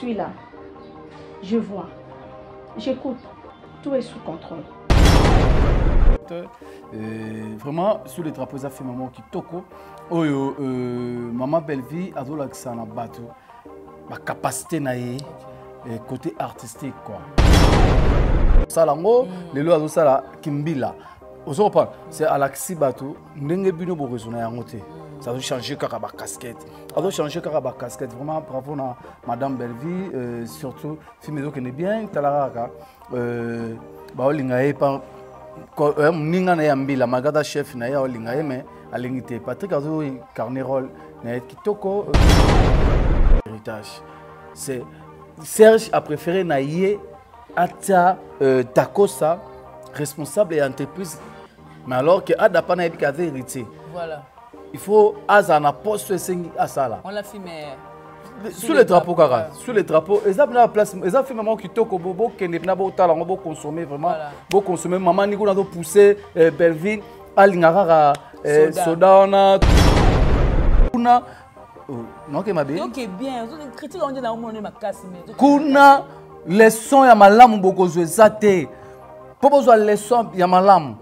suis là. Je vois. J'écoute. Tout est sous contrôle. Vraiment, sur les drapeaux, ça fait maman qui toko. Maman Belleville a donné l'accent à bateau. Ma capacité naïe côté artistique quoi. Ça lango, les lois de ça là, Kimbila. C'est à l'axi bateau. N'engue bino bo raisonner en côté. Ça doit changer caraba casquette. Ça doit changer caraba casquette. Vraiment bravo na Madame Belleville, surtout film qui est bien. Talaraka. Bah olingaye pas. Ninga na yambila magada chef na ya olingaye mais alingité Patrick azo carnerol na kitoko héritage. C'est Serge a préféré na yé ata takosa responsable et entreprise. Mais alors que Adapa n'a pas hérité. Voilà. Il faut azana poste à ça là. On l'a fait mais sur les drapeaux kara, sur les drapeaux, ils ont la place, ils ont fait maman qui toque au bobo qui n'est pas beau talent, beau consommer vraiment, beau consommer maman Nico n'a pas poussé Belleville, Alingara, soda on a non que ma bien. OK bien, vous critique on dit dans mon ma casse mais. Kuna les sons ya malamu boko zate. Pour besoin les sons ya malamu.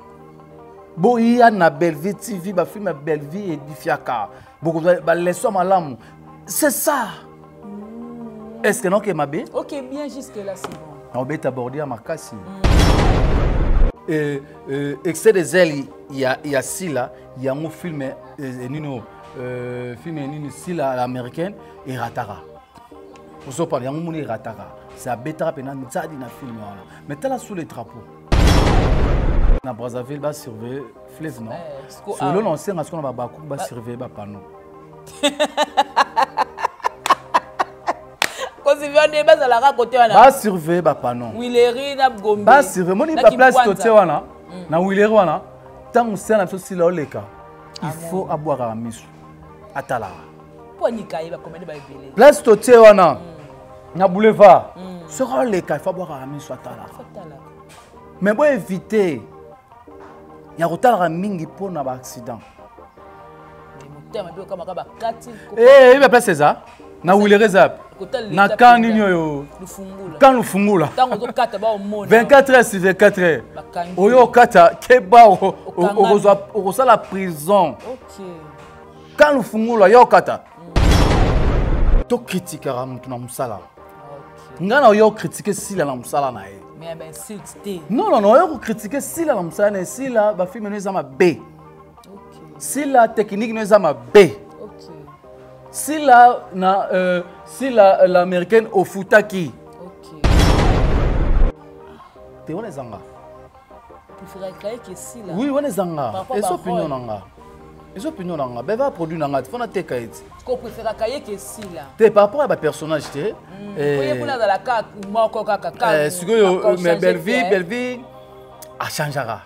Bo iya na Belleville TV ba film Belleville et Bifiaka. Boko les sons malamu. C'est ça. Est-ce que non que ma bien? OK bien jusque là c'est bon. On va t'aborder à ma casse. Excès des ailes il y a Sila, il y a un film nino film nino Sila américaine et Ratara. Vous savez pas, il y a un monde Ratara. C'est à Betara pena mitadi na film là. Mais t'as là sous les drapeaux. Na Brazzaville va surveiller fleuve non. Selon l'ancien nation na Bakou va surveiller ba panneau. Ba surveiller ba panneau. Wileri na Gombe. Ba surveiller moni ba place toté wana. Na Wileri wana. Tant on sait na so sila oleka. Il faut aboire à misu. Atala. Po nikaye ba commande ba ebele. Place toté wana. Na boulevard. Sera oleka, il faut aboire à misu atala. Mais bon éviter. Ya rotala mingi po na ba accident. Eh, il va placer ça. Na Wileri zap. Na kan ninyo yo. Kan lufungula. 24 heures sur 24 heures. Oyo kata keba o la prison. OK. Kan lufungula yo kata. To critique mutu na musala. Ngana yo critiquer Sila na musala na ye. Mais ben insulté. Non, yo critiquer Sila na musala na Sila ba film no ezama B. OK. Sila technique no ezama B. Si l'américaine au futaki. OK. Tu vois les anga. Tu ferais créer que si là. Oui, on les anga. Et ça opinion nanga. Et ça opinion nanga. Ben va produire nanga. Tu fais tes cahiers. Qu'on préfère créer que si là. T'es par rapport à ma personnage t'es. Oui, pour dans la carte, moi encore caca. Mais Belleville a changera.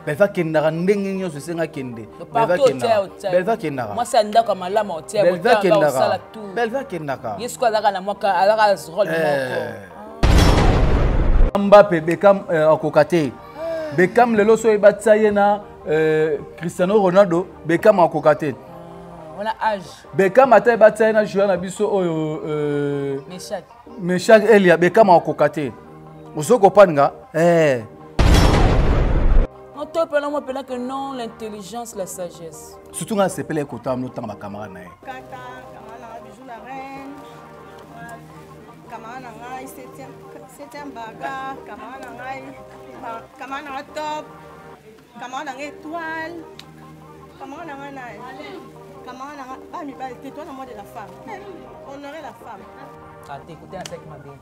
Belva Kendara Nengenyo se senga kende. Belva Kendara. Moi c'est ndaka malama hotel. Belva Kendara. Belva Kendara. Yesko alaka na mwaka alaka rôle moko. Mbappé Beckham akokate. Beckham lelo so ebatsaye na Cristiano Ronaldo Beckham akokate. On a âge. Beckham ata ebatsaye na joueur na biso oyo Meshak Elia Beckham akokate. Osoko panga on te parle moi que non l'intelligence la sagesse. Surtout quand c'est pelé côté am temps ba camarade na. Kaka camarade bijou la reine. Camarade ngai septième baga, camarade ngai top. Camarade ngai étoile. Camarade ngai ah mais tais-toi dans moi de la femme. Honorer la femme. Ah t'écouter un sec ma bien.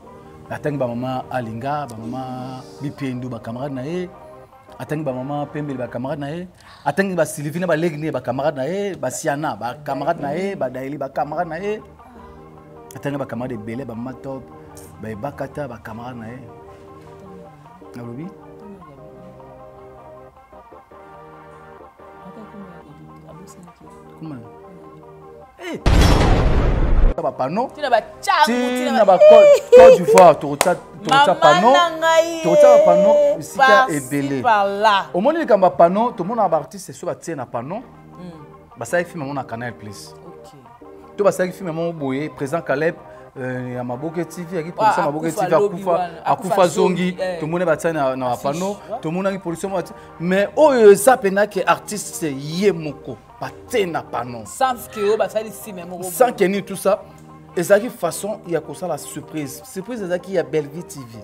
Attends ba maman Alinga, ba maman Bipendo ba camarade na e. Attends ba maman Pembele ba camarade na e. Attends ba Sylvie ba Legne ba camarade na e, ba Siana ba camarade na e, ba Daily ba camarade na e. Attends ba camarade Belé ba maman Top, ba Bakata ba camarade na e. Na lobi? Comment? Eh. Ba panneau. Tina ba tchangu, tina ba Côte d'Ivoire, tu panneau. Tu panneau ici est belé. Au moment où il y a panneau, tout le monde a artiste sur la tienne panneau. Bah ça il filme mon canal plus. OK. Tu vas ça il filme mon boyer président Caleb ya Maboke TV qui police Maboke TV akufa zongi tout le monde batsa na pano tout le monde qui police mais oyo ça pena que artiste yé moko batena pano sans que basali si même sans que ni tout ça et ça qui façon il y a comme ça la surprise c'est qui y a Bellevue TV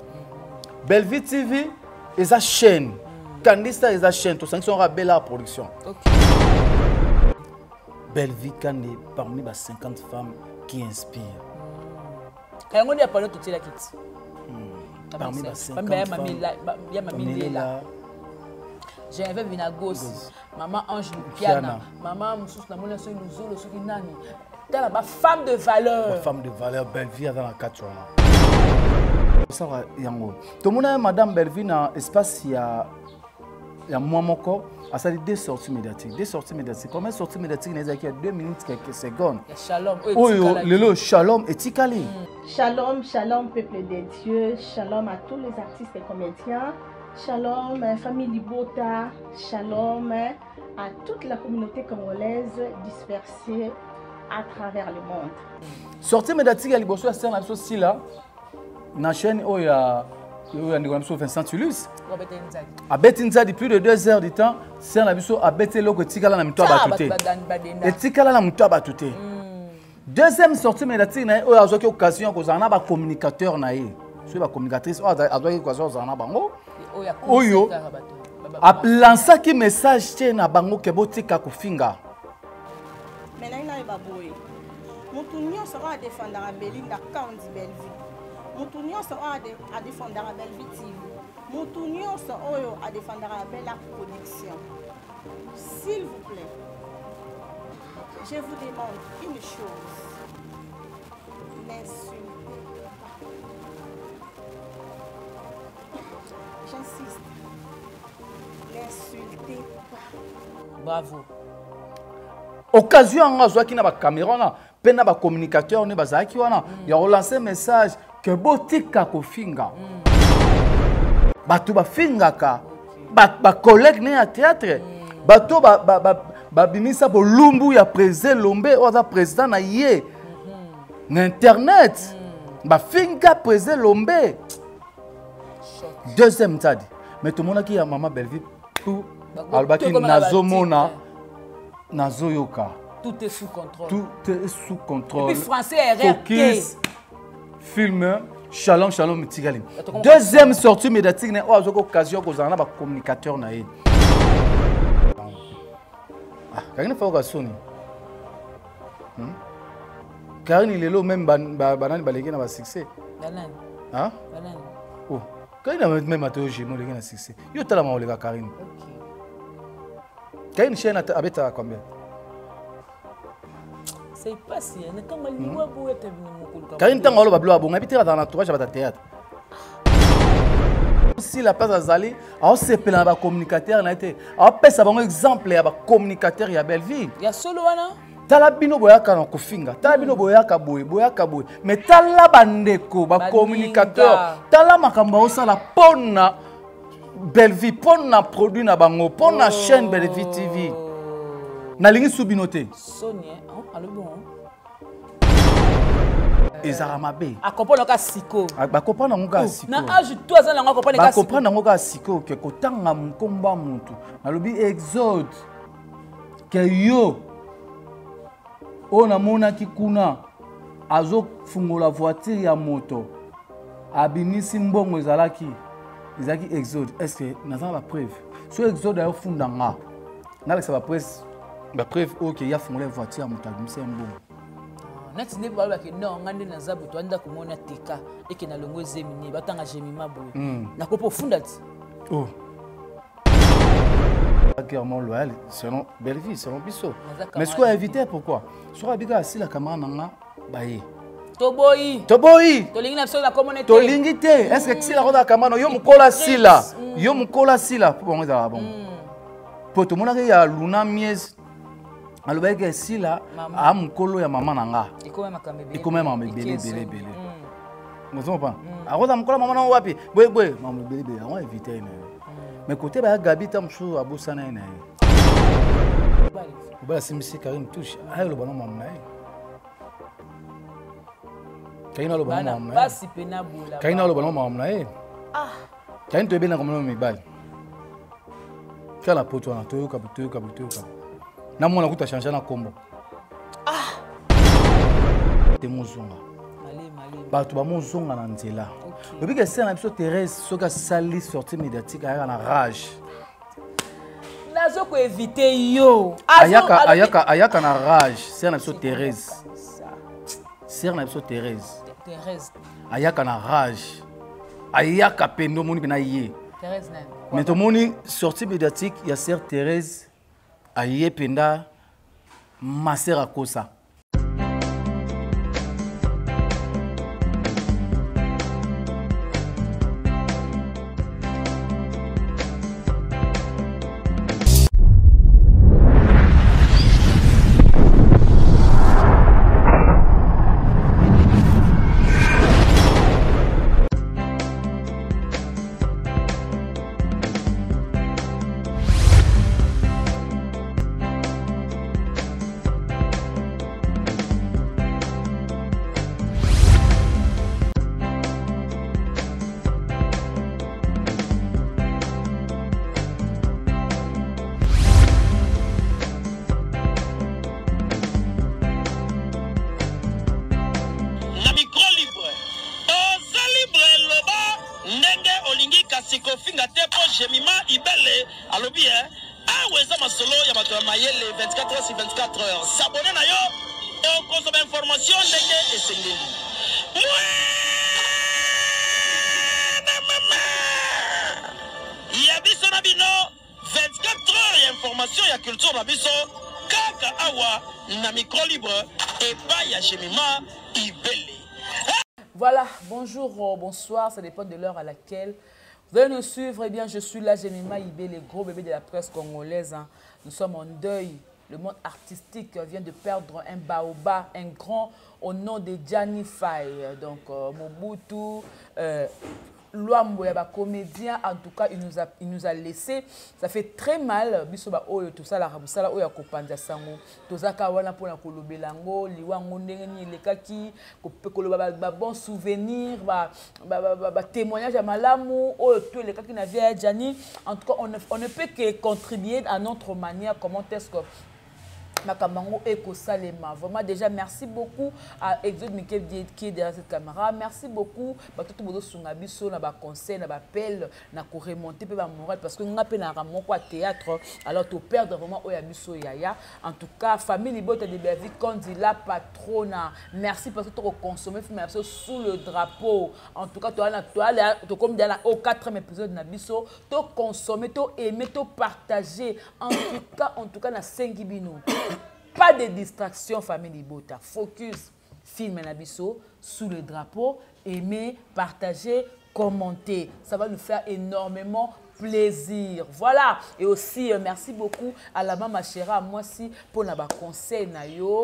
Bellevue TV et sa chaîne Candice et sa chaîne tout ça qui sont rabais la production Bellevue Kandé parmi les 50 femmes qui inspirent. Quand on dit à parler tout la kit. Parmi les 50 femmes. Il y a mamie Léla. J'avais Vinagos, maman Ange Piana, maman Moussous Namoula Soy Louzolo Sokinani. T'as la femme de valeur. Femme de valeur, Bellevue dans la 4 ans. Ça va yango. Tout le monde a madame Bellevue dans espace il y a moi moko. Ça dit deux sorties médiatiques. Deux sorties médiatiques. Combien de sorties médiatiques il y a 2 minutes quelques secondes. Shalom. Le shalom et tikali. Shalom, shalom peuple de Dieu. Shalom à tous les artistes et comédiens. Shalom famille Libota. Shalom à toute la communauté congolaise dispersée à travers le monde. Sortie médiatique à Liboso à Serna aussi là. Na chaîne où il y a Vincent Tulus. A Betinza depuis de 2 heures du temps, c'est un abisso à Betelo que Tikala na mitoa batute. Et Tikala na mitoa batute. Deuxième sortie médiatique na o azoki occasion ko zana ba communicateur na ye. Sur ba communicatrice o azoki occasion zana bango. Oyo a lancer qui message tie na bango ke botika ko finga. Maintenant na ba boy. Mutu nyonso a défendre la Belinda Count Bellevue. Mutu nyonso a défendre la Bellevue TV. Mutu nyonso oyo a défendre la Bella Production. S'il vous plaît, je vous demande une chose. N'insultez pas. J'insiste. N'insultez pas. Bravo. Occasion nga zwa ki na ba caméra na pe na ba communicateur ne bazaki wana ya relancer message que botika ko finga. Batu ba finga ka ba collègue ne à théâtre. Bato ba bimisa bo lumbu ya président Lombe ou za président na yé. Na internet. Ba finga président Lombe. Deuxième tadi. Mais tout le monde qui a maman Bellevue tout albaki nazomona nazoyoka. Tout est sous contrôle. Tout est sous contrôle. Et puis français RRT. Focus, film, shalom, shalom, tigalim. Deuxième sortie médiatique, on a l'occasion de faire un communicateur. Karine faut gasoni. Karine il est là même banane balégé na succès. Banane. Hein? Banane. Oh. Karine même Mathéo Gémo balégé na succès. Yo tala ma olega Karine. OK. Karine chaîne abeta combien? C'est pas si on est comme liwa bo ete mukulu. Karine tanga olo bablo abonga bitira dans l'entourage à théâtre. Si la place azali, on se pela ba communicateur na été. On pesa bon exemple ya ba communicateur ya Bellevue. Ya solo wana. Tala bino boyaka na kofinga. Tala bino boyaka boye. Mais tala bandeko ba communicateur. Tala makamba osala pona Bellevue, pona produit na bango, pona chaîne Bellevue TV. Na lingi subinote. Sonia, allo bon. Ezaramabe. A comprendre ka siko. Ba comprendre ngo siko. Na âge 3 ans nga comprendre ka siko. Ba comprendre ngo siko ke kotanga mukomba muntu. Na lobi exode. Ke yo ona mona kikuna azo fungola voiture ya moto. Abimisi mbongo ezalaki exode. Est-ce que naza ba preuve? So exode ayo fundanga. Na ba preuve OK ya fungola voiture ya moto abimisi mbongo. Nati ne ba ke non ngande na zabu to anda komona teka eke na longo zemini batanga jemima boye. Na kopo fundati. Oh. Clairement loyal selon Bellevue, selon Bisso. Mais ce qu'on a évité pourquoi? Sur Abiga assis la caméra nanga baye. Toboyi. Tolingi na so la communauté. Tolingi te. Est-ce que si la roda caméra yo mukola sila. Yo mukola sila pour bon ça bon. Pour tout le monde ya Luna Mies. Alors que si là a mukolo ya maman nanga. Iko même belé. Vous comprenez? A roda mukola maman nanga wapi? Boy, maman belé. On va éviter. Mais côté ba Gabi tamsou abusana ina. Ba simisi Karine touche. Ayo lo bana mamna. Kaina lo bana mama. Basi pena bola. Kaina lo bana mama eh. Ah. Kaina to ebena comme mibali. Kala poto na toyoka. Na mona kuta changer na kombo. Ah. Te mozonga. Malé. Bato ba mozonga na nzela. Depuis que c'est na biso Thérèse soka sali sortie médiatique aya na rage. Nazo ko éviter yo. Ayaka na rage, c'est na biso Thérèse. C'est na biso Thérèse. Ayaka na rage. Ayaka pendo moni bina yé. Thérèse na. Mais tout moni sortie médiatique, il y a sœur Thérèse ayé penda ma sœur akosa. Voilà, bonjour, bonsoir, ça dépend de l'heure à laquelle vous allez nous suivre. Eh bien, je suis là, Jemima Ibé, les gros bébés de la presse congolaise. Hein. Nous sommes en deuil. Le monde artistique vient de perdre un baobab, un grand, au nom de Gianni Faye. Donc, Mobutu, Luambo, comédien, en tout cas, il nous a laissé. Ça fait très mal. Bisoba oyo tout ça la rabusala oyo kopanja sango. Tozaka wana pona kolobelango, liwango ndenge lekaki, koloba ba bon souvenir, ba témoignage à malamu oyo tout lekaki na via Gianni. En tout cas, on ne peut que contribuer à notre manière. Comment est-ce que Makamango Eko Salema. Vraiment, déjà, merci beaucoup à Exode Mikel qui est derrière cette caméra. Merci beaucoup à tout le monde qui a biso, na ba conseil, na ba appel, na ko remonter pe ba moral parce que on a peine à ramonter quoi théâtre. Alors tu perds vraiment oya biso yaya. En tout cas, famille Libota de Bervi quand dit la patrona. Merci parce que tu as consommé film sous le drapeau. En tout cas, tu comme dans au 4e épisode na biso, tu consommer, tu aimer, tu partager. En tout cas, na Sengibino. Pas de distraction, famille Libota. Focus, film Nabiso, sous le drapeau, aimer, partager, commenter. Ça va nous faire énormément plaisir. Voilà. Et aussi, merci beaucoup à la maman chéra, moi aussi, pour nos conseils,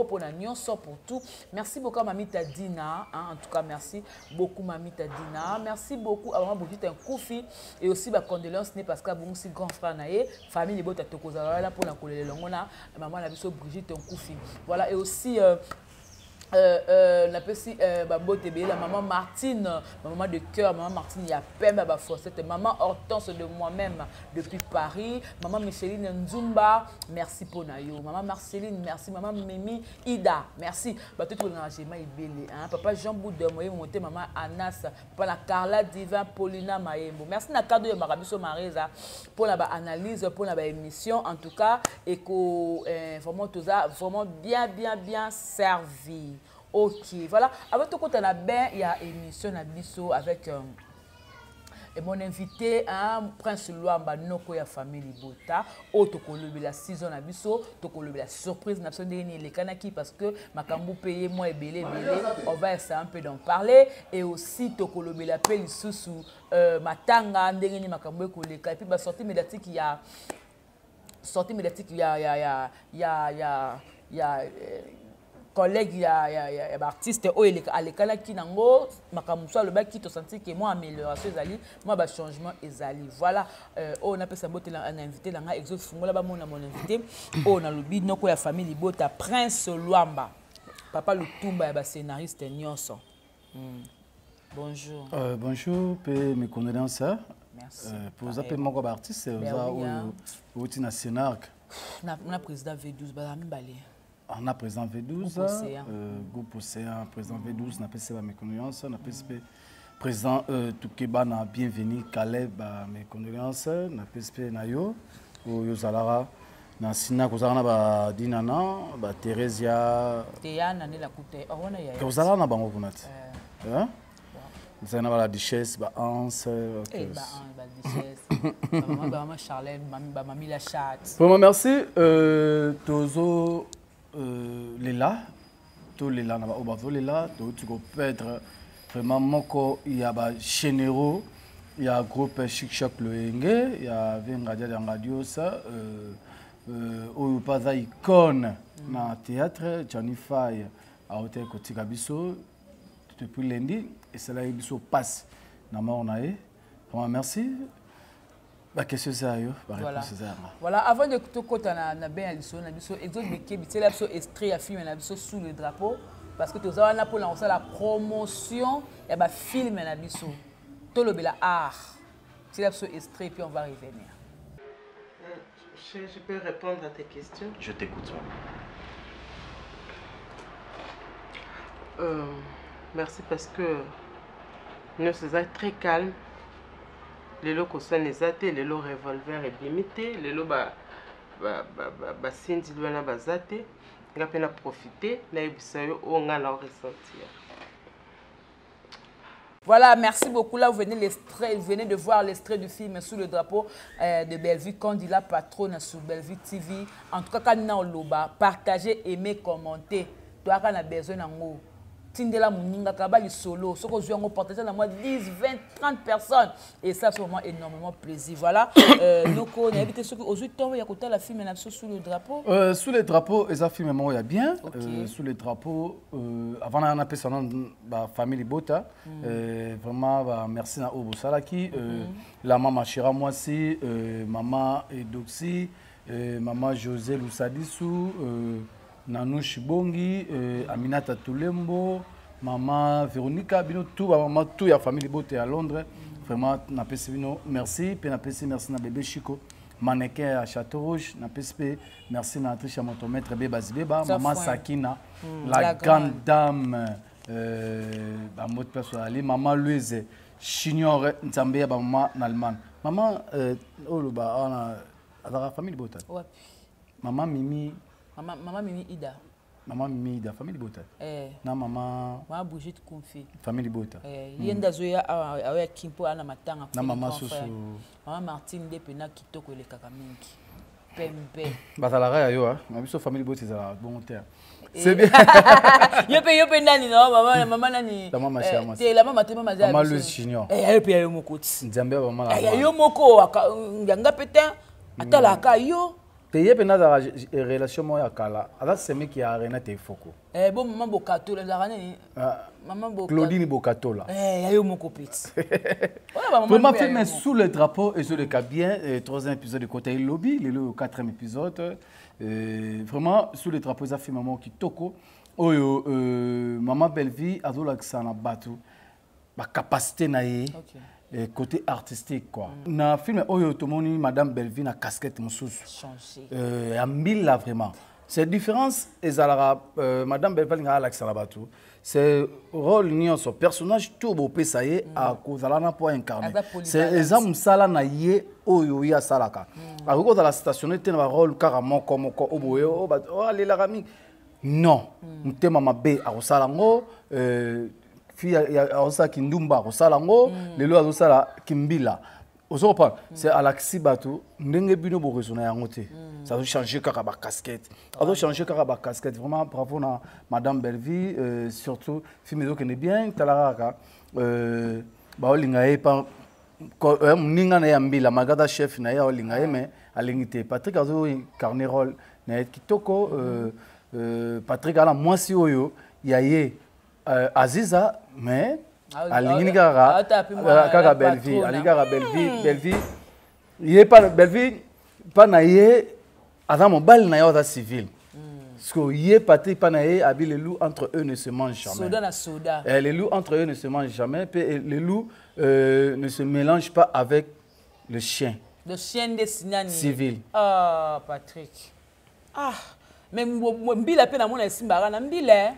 pour nos nyonso, pour tout. Merci beaucoup à Mamie Tadina. Hein, en tout cas, merci beaucoup, Mamie Tadina. Merci beaucoup à Maman Brigitte Nkoufi. Et aussi, ma condoléance n'est parce que bon, si grand frère naé, famille les bottes à Tokozara, là pour la coller l'ongona, maman la biso Brigitte Nkoufi. Voilà. Et aussi, la petite la maman Martine, ma maman de cœur, maman Martine, il y a peine à Fossette, maman Hortense de moi-même depuis Paris, maman Micheline Nzumba, merci pour Nayo, maman Marceline, merci, maman Mimi Ida, merci, tout le monde papa Jean Boudin, monté, maman Anas, papa la Carla Divin, Paulina Maembo, merci na cadeau de Marabiso Mareza pour la analyse, pour la émission, en tout cas, et que vraiment tout ça, vraiment bien servi. Ok, voilà. Avec tout le monde, il y a une émission à Bisso avec et mon invité, Prince Luamba, Noko ya famille Libota, Otokolobe la saison à Bisso, Tokolobe la surprise, n'a pas les Kanaki parce que Makambu payé moi et belé, on va essayer un peu d'en parler et aussi Tokolobe la paix sous Matanga, Ndengeni Makambu Koleka, et puis sortie médiatique, il y a sortie médiatique, il y a collègue ya artiste oyo alekala ki nango makamuso le baki to sentir que moi amélioration ezali moi ba changement ezali voilà on appelle ça boté un invité là exode fungola ba mon invité on a lobi noko ya famille Libota Prince Luamba papa Lutumba ya ba scénariste nyonso Bonjour. Bonjour, mes condoléances. Merci. Pour vous appeler mon artiste, vous êtes un Sénarc. On a président V12, on a président V12, groupe Océan, président V12, on a passé mes condoléances, on a passé président Toukeba, na bienvenue, Caleb, mes condoléances, on a passé Nayo, Yozalara, na Sina, Kozana, ba Dinana, ba Theresia. Théana, ne la coûte. Kozala na bango kunat. Vous avez la duchesse, ba Anse. Ba duchesse. Maman Charlène, maman la chatte. Vraiment merci. Tozo Lela, to Lela na ba obazo Lela, to tu peux être vraiment moko il y a ba généraux, il y a groupe Chic Choc le Enge, il y a Vengadia de radio ça au pas icône na théâtre Janify à hôtel Kotika Biso depuis lundi et cela est biso passe na mort nae. Vraiment merci. Bah qu'est-ce que c'est yo? Voilà, avant de tout côté na ben aliso na biso exode mekebi c'est la biso extrait à film na biso sous le drapeau parce que tous on a pour lancer la promotion et ba film na biso to le bela art. C'est la biso extrait puis on va revenir. Je peux répondre à tes questions? Je t'écoute. Merci parce que nous sommes très calmes. Les lots qui sont les athées, les lots revolver et limité, les lots sindi loin bazate, on a pu profiter, on a ressentir. Voilà, merci beaucoup. Là, vous venez de voir l'extrait du film Sous le drapeau de Bellevue, Candila Patronne sur Bellevue TV. En tout cas, quand on a loba, partagez, aimez, commentez. Toi, quand on a besoin d'en Tindela Mouninga Kabali solo, ce que je vais partager dans moi 10, 20, 30 personnes. Et ça, c'est vraiment énormément plaisir. Voilà. Nous, on a invité ceux qui ont il y a côté la film sous le drapeau. Sous le drapeau, ils ont filmé il y a bien. Sous le drapeau, avant on a appelé son nom, famille Bota. Vraiment, merci à Obo Salaki, la maman Chira Moissi, maman Edoxi, maman José Lousadissou. Nanouche Bongi, Aminata Toulembo, maman Véronica Bino, tout maman tout la famille Boté à Londres. Vraiment, merci. Puis merci à bébé Chico, mannequin à Château Rouge. Merci à Tricha Motomètre Beba Zibeba, maman Sakina, la grande dame, maman Louise, Chignor Nzambé, maman Nalman. Maman, la famille Boté. Maman Mimi. Maman Mimi Ida. Maman Mimi Ida, famille Bota. Na maman. Maman Brigitte Konfi. Famille Bota. Yenda zoya awe kimpo ana matanga. Na maman Soso. Maman Martine Depena kitoko le kakamingi. Pembe. Bazalara yo hein. Ma biso famille Bota za bon terre. C'est bien. Yope nani no maman nani. La maman Chiama. Te la maman te maman za. Maman Louis Junior. Yope yo mokoti. Nzambe maman la. Yo moko nganga peta atala ka yo. Payé pena da relation moya kala. Ala semi qui a rien été foko. Bon maman Bokato la rane. Maman Bokato. Claudine Bokato là. Yo mon copite. Pour ma film sous le drapeau et sur le cas bien, troisième épisode de côté lobby, le quatrième épisode. Vraiment sous le drapeau ça fait maman qui toko. Oyo maman Bellevue azola ksana batu. Ba capacité naie. Côté artistique quoi. Na film oyo tomoni madame Bellevue na casquette moussous. Changé. À 1000 là vraiment. C'est différence ezalaka madame Bellevue nga Alex Salabatu. C'est rôle ni son personnage tout beau pesaye à kozala na pour incarner. C'est exam sala na ye oyo ya salaka. A ko dans la station était na rôle carrément comme ko oboye o ba ali la rami. Non, mutema mabe a kosalango fille a osa kindumba kosalango lelo azosala kimbila. C'est à l'axibatu, ndenge bino bo raisonner yango te. Ça a changé kaka ba casquette. Ça a changé kaka ba casquette. Vraiment bravo na madame Bellevue surtout film zo kene bien talaraka ba olinga e pa ninga na yambila magada chef na ya olinga e mais alingite Patrick azo carnerol na kitoko Patrick ala mwasi oyo yaye Aziza mais Alingi kaka Bellevue, Alingi kaka Bellevue, il est pas Bellevue, pas naïe, adam mobile naïe oda civil. Parce que yé pâté panaé abi les loups entre eux ne se mangent jamais. Soda na soda. Les loups entre eux ne se mangent jamais. Et les loups ne se mélangent pas avec le chien. Le chien de Sinani. Civil. Ah, Patrick. Ah, mais mbila pe na mona simbara na mbila.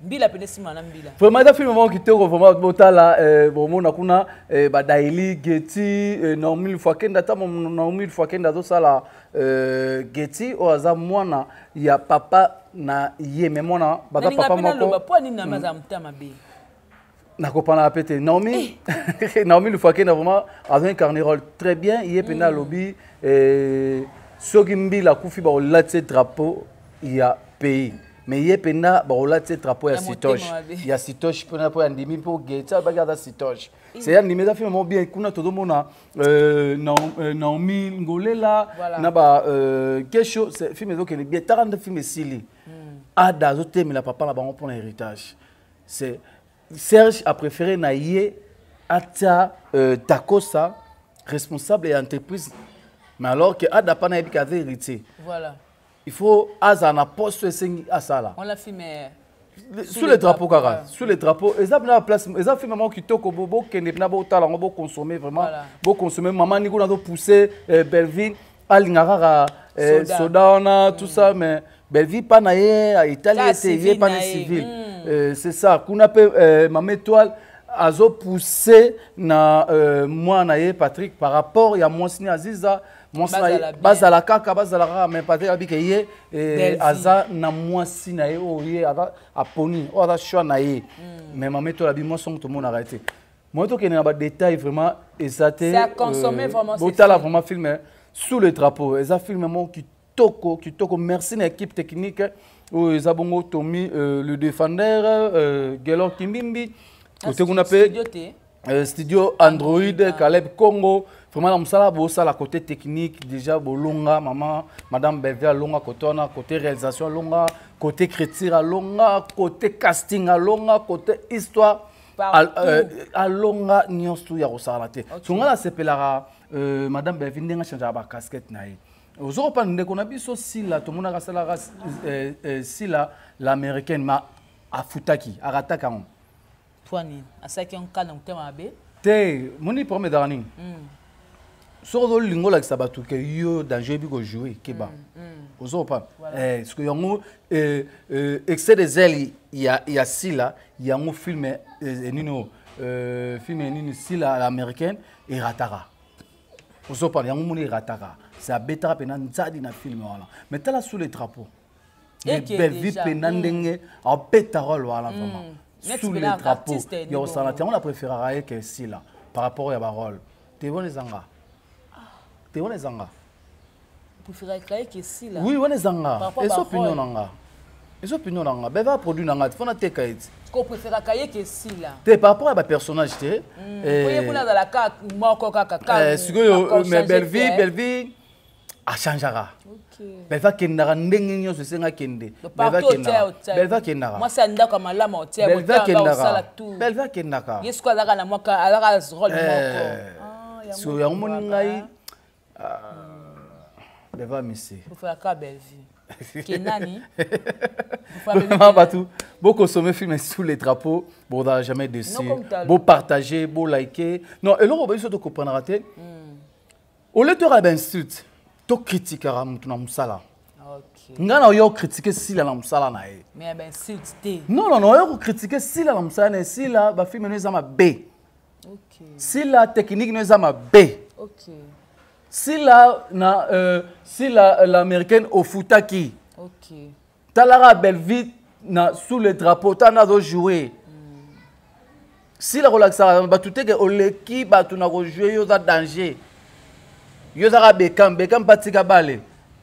Mbila pe nesima na mbila. Vraiment da film moment qui te vraiment botala bon na kuna ba Daily Getty Naomi Fakenda ta Naomi Fakenda do sala Getty o aza mwana ya papa na ye me mwana baga papa moko. Po ni na maza mtama be. Na kopana la pété Naomi Naomi Fakenda vraiment a incarné rôle très bien il est pena lobby soki mbila kufi ba latse drapeau il y a pays. Mais il y a pena barola tse drapeau ya sitoche. Il y a sitoche pena po andimi po geta bagarda sitoche. C'est un numéro de film bien kuna todo mona Naomi Ngolela na ba quelque chose c'est film donc bien 40 films sili. Ada zote mais la papa la ba pour l'héritage. C'est Serge a préféré naie ata Takosa responsable et entreprise. Mais alors que Ada pas na avait hérité. Voilà. Il faut azana poste à ça là. On l'a filmé sous les drapeaux cara, sous les drapeaux. Et ça na place, et ça fait maman qui toko bobo qui n'est pas beau talent, on beau consommer vraiment, beau consommer. Maman ni qu'on a pousser Belleville, alingara soda on a tout ça, mais Belleville pas naie, Italie était pas civil. C'est ça. Qu'on appelle maman étoile. Azo poussé na moi naie Patrick par rapport il y a moi signé Aziza. Bazala kaka bazala rara mais pas dire que yé aza na mwasi na ye o yé ada aponi o ada choix na ye mais maman to la bi moi son tout monde arrêté moi to que na ba détail vraiment exacté c'est à consommer vraiment botala vraiment filmé sous le drapeau et ça filme mon qui toko merci à l'équipe technique où ils abongo Tommy le défendeur Gelon Kimbimbi côté qu'on appelle studio Android Caleb Congo. Vraiment, la côté technique, déjà, longa, maman, madame Belvia, longa, côté réalisation, longa, côté critique, longa, côté casting, longa, côté histoire, longa, nions tout, ya rosalate. Son là, c'est pelara, madame Belvia, n'a changé la casquette, naïe. Aux Européens, on a vu aussi là, tout le monde a si là, l'américaine, ma à Futaki, à Ratakan. Toi, ni, à ça qui est un cas dans le thème abbé. T'es, mon premier dernier. Sur le lingo là que ça va tout que yo dans jeu bi ko jouer keba ozo pas ce que yango excès des ailes il y a si là il y a un film nino film nino si là l'américaine et ratara ozo pas yango moni ratara c'est à betara pena nzadi na film voilà mais t'as là sous les drapeaux et belle vie penandenge a betara voilà vraiment sous les drapeaux yo ça là on a préféré que si là par rapport à parole t'es bon les anga. On est zanga. Vous préférez que si là. Oui, on est zanga. Et ça opinion nanga. Et ça opinion nanga. Ben va produire nanga. Faut na te kaiti. Qu'on préfère que si là. T'es par rapport à ma personnage t'es. Voyez vous dans la carte moi coca caca. Ce que mais belle vie a changera. OK. Ben va kendara ndenge nyo se senga kende. Ben va kendara. Ben va kendara. Moi c'est ndaka malama otia. Ben va kendara. Ben va kendara. Yesu kwa zaka na moi ala rôle moko. So ya moni ngai Beva Messi. Vous faites la belle vie. Kenani. Vous consommez film sous les drapeaux, vous n'avez jamais dessus. Vous partagez, vous likez. Non, et là, on va essayer de comprendre. Au lieu de faire insulte, tu critiques la musala. Ok. Ngana yo critiquer si la musala na e. Mais ben insulte. Non, yo critiquer si la musala na si la ba film no zama B. Ok. Si la technique no zama B. Ok. Si l'américaine au Futaki, okay. Talara Belleville sous le drapeau, t'en as joué. Si la relaxation, tout est que l'équipe a joué, il y a danger. Il y a Beckham Patika Balé.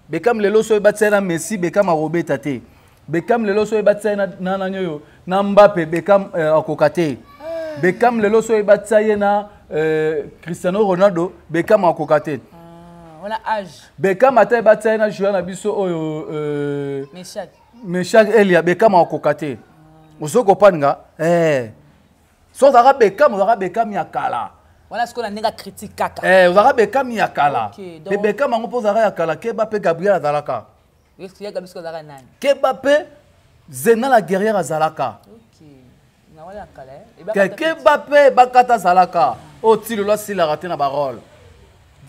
Beckham le loso batena Messi, Beckham a robé tate. Beckham le loso batena Nananyo, Mbappé, Beckham a kokate. Beckham le loso batena Cristiano Ronaldo, Beckham a kokate. On a âge. Beckham a été battu na joueur na biso oyo Meshak Elia Beckham a kokate. Ozo kopanga so zara Beckham ya kala. Voilà ce qu'on a nega critique kaka. Zara Beckham ya kala. Et Beckham ngo pozara ya kala ke ba pe Gabriel Azalaka. Keba pe Zena la guerrière à Zalaka. Keba pe Bakata Zalaka. Oh tilo la si la raté na parole.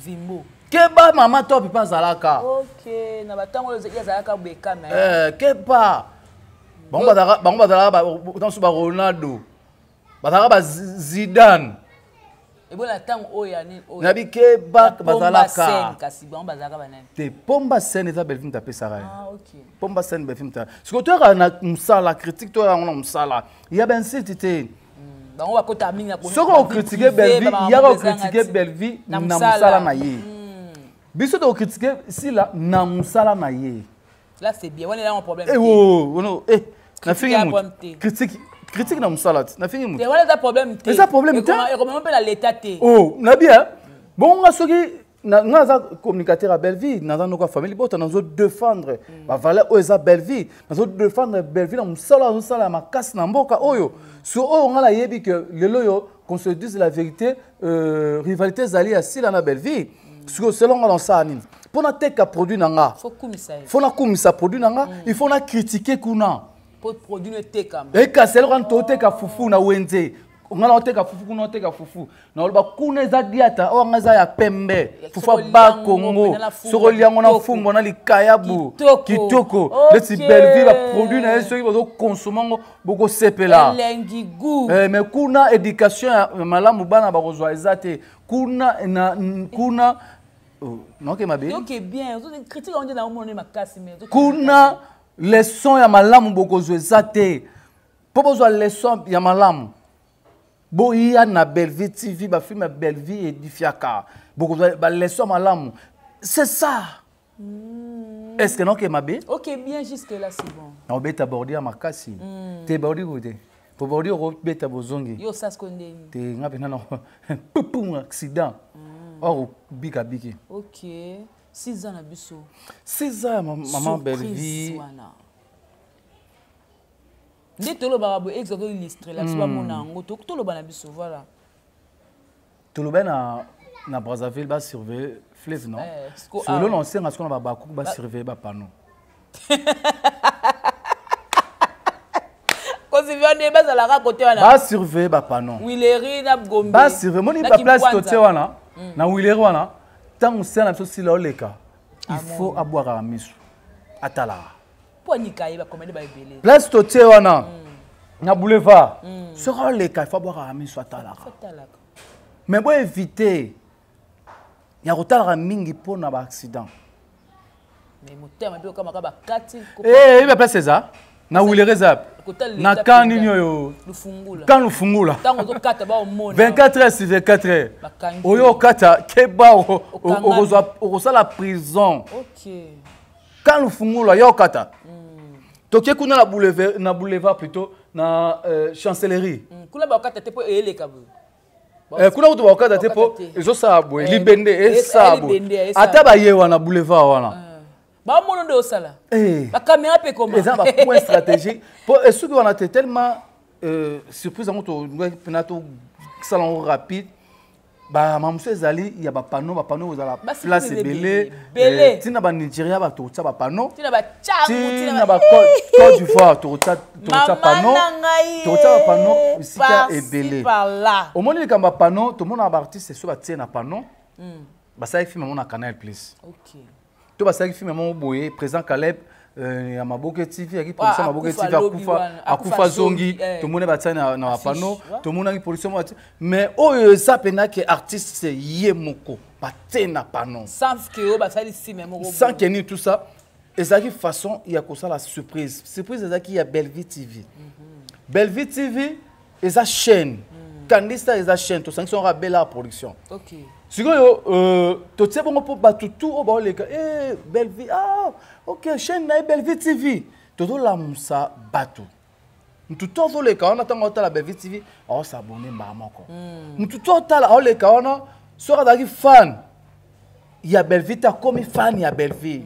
Zimbo. Keba maman top pas Zalaka. Ok, na batango ya Zalaka beka mais. Keba. Bon badara dans ce Ronaldo. Badara Zidane. Et bon la tango oyani oy. Nabi Keba Bazalaka. Kasi bon bazaka banen. Te Pomba Sen eza bel film tapé Sarah. Ah ok. Pomba Sen bel film ta. Ce que toi na musala critique toi on musala. Il y a ben c'était Ba on va kota minga ko. Soko o critiquer Belvi, il y a o critiquer Belvi na musala na ye. Biso to critiquer si la na musala na ye. Là c'est bien, on est là un problème. Eh oh, non, na fini critique na musala, na fini mu. C'est voilà ça problème. C'est ça problème. Et comment on peut la l'état té. Oh, na bien. Bon, on a soki na za communicateur à Belvi, na za nos famille bota na zo défendre. Ba valeur o eza Belvi, na zo défendre Belvi na musala makasi na mboka oyo. So on a la yebi que lelo yo qu'on se dise la vérité, rivalité zali asila na Belvi. Selon on ça anime. Pour na teka produit nanga. Faut kumisa. Faut na kumisa produit nanga, il faut na critiquer kuna. Pour produire le teka. Et ka selo kan to teka fufu na wenze. Ngala teka fufu kuna teka fufu. Na ba kuna za diata o ngaza ya pembe. Fufu ba Congo. Soko liango na fumbo na likayabu. Kitoko. Leti Belvi ba produit na eso ki bazo consommer boko sepela. Mais kuna éducation malamu bana ba kozwa ezate. Kuna non que mabe. OK bien, on critique on dit na monde makasi mais. Kuna leçon ya malamu boko ezate. Popo zo leçon ya malamu. Bo iya na Belvi TV ba film Belvi edifiaka. Boko ba leçon malamu. C'est ça. Est-ce que non que mabe? OK bien jusque là c'est bon. On beta bordia makasi. Te bordi gote. Pour bordi ro beta bozongi. Yo ça ce qu'on dit. Te ngape na poum accident. Oh, bika biki. OK. 6 ans na biso. 6 ans maman Belvi. Ndé tolo barabo exemple illustré là soit mon ango tolo bana biso voilà. Tolo bana na Brazzaville ba surveiller fleuve non. Selon l'ancien ce qu'on va ba ba surveiller ba panneau. Quand tu viens de bas à la côté wana. Ba surveiller ba panneau. Wileri na Gombe. Ba surveiller moni ba place côté wana. Na Wileri wana. Tant on sait na biso si la oleka. Il faut aboire à misu. Atala. Place toté wana na boulevard sera le cas il faut boire à miso atala mais bon éviter ya kotala mingi po na ba accident mais motema pe kama ba kati il va placer ça na Wileri zap na kan nyoyo lufungula kan lufungula tango zo kata ba omona 24 heures sur 24 heures oyo kata keba o la prison. OK kan lufungula yo kata toke kuna na boulevard plutôt na chancellerie. Kuna ba okata tepo eleka bu. Kuna uto ba okata tepo ezo sabo libende esabo. Ata ba yewa na boulevard wana. Ba mono ndo osala. Ba caméra pe comment. Eza ba point stratégique. Pour ceux qui ont été tellement surprise en to penato salon rapide. Ba mamuse ezali ya ba panneau aux la place belé tina ba Nigeria ba to ba panneau tina ba changu tina ba Côte d'Ivoire to panneau ba panneau isika ebele au moins les kamba panneau tout le monde a artiste so ba tina panneau ba ça film mon na Canal Plus. OK to ba ça film mon boye président Caleb ya Maboke TV qui production Maboke TV akufa zongi to mona batana na panneau to mona ki production mais oyo ça pena que artiste c'est yemoko batena panneau sans que o basali si même sans que ni tout ça et ça qui façon il y a comme ça la surprise ça qui ya Belvi TV Belvi TV et sa chaîne Candista et sa chaîne to sanction Rabela production. OK sikoyo to tse bongo po batutu o ba oleka Belvi OK chaîne na Belvi TV todo la musa batu mtutu oleka ona tango tala Belvi TV o s'abonner mba moko mtutu tala oleka ona sora daki fan ya Belvi ta comme fan ya Belvi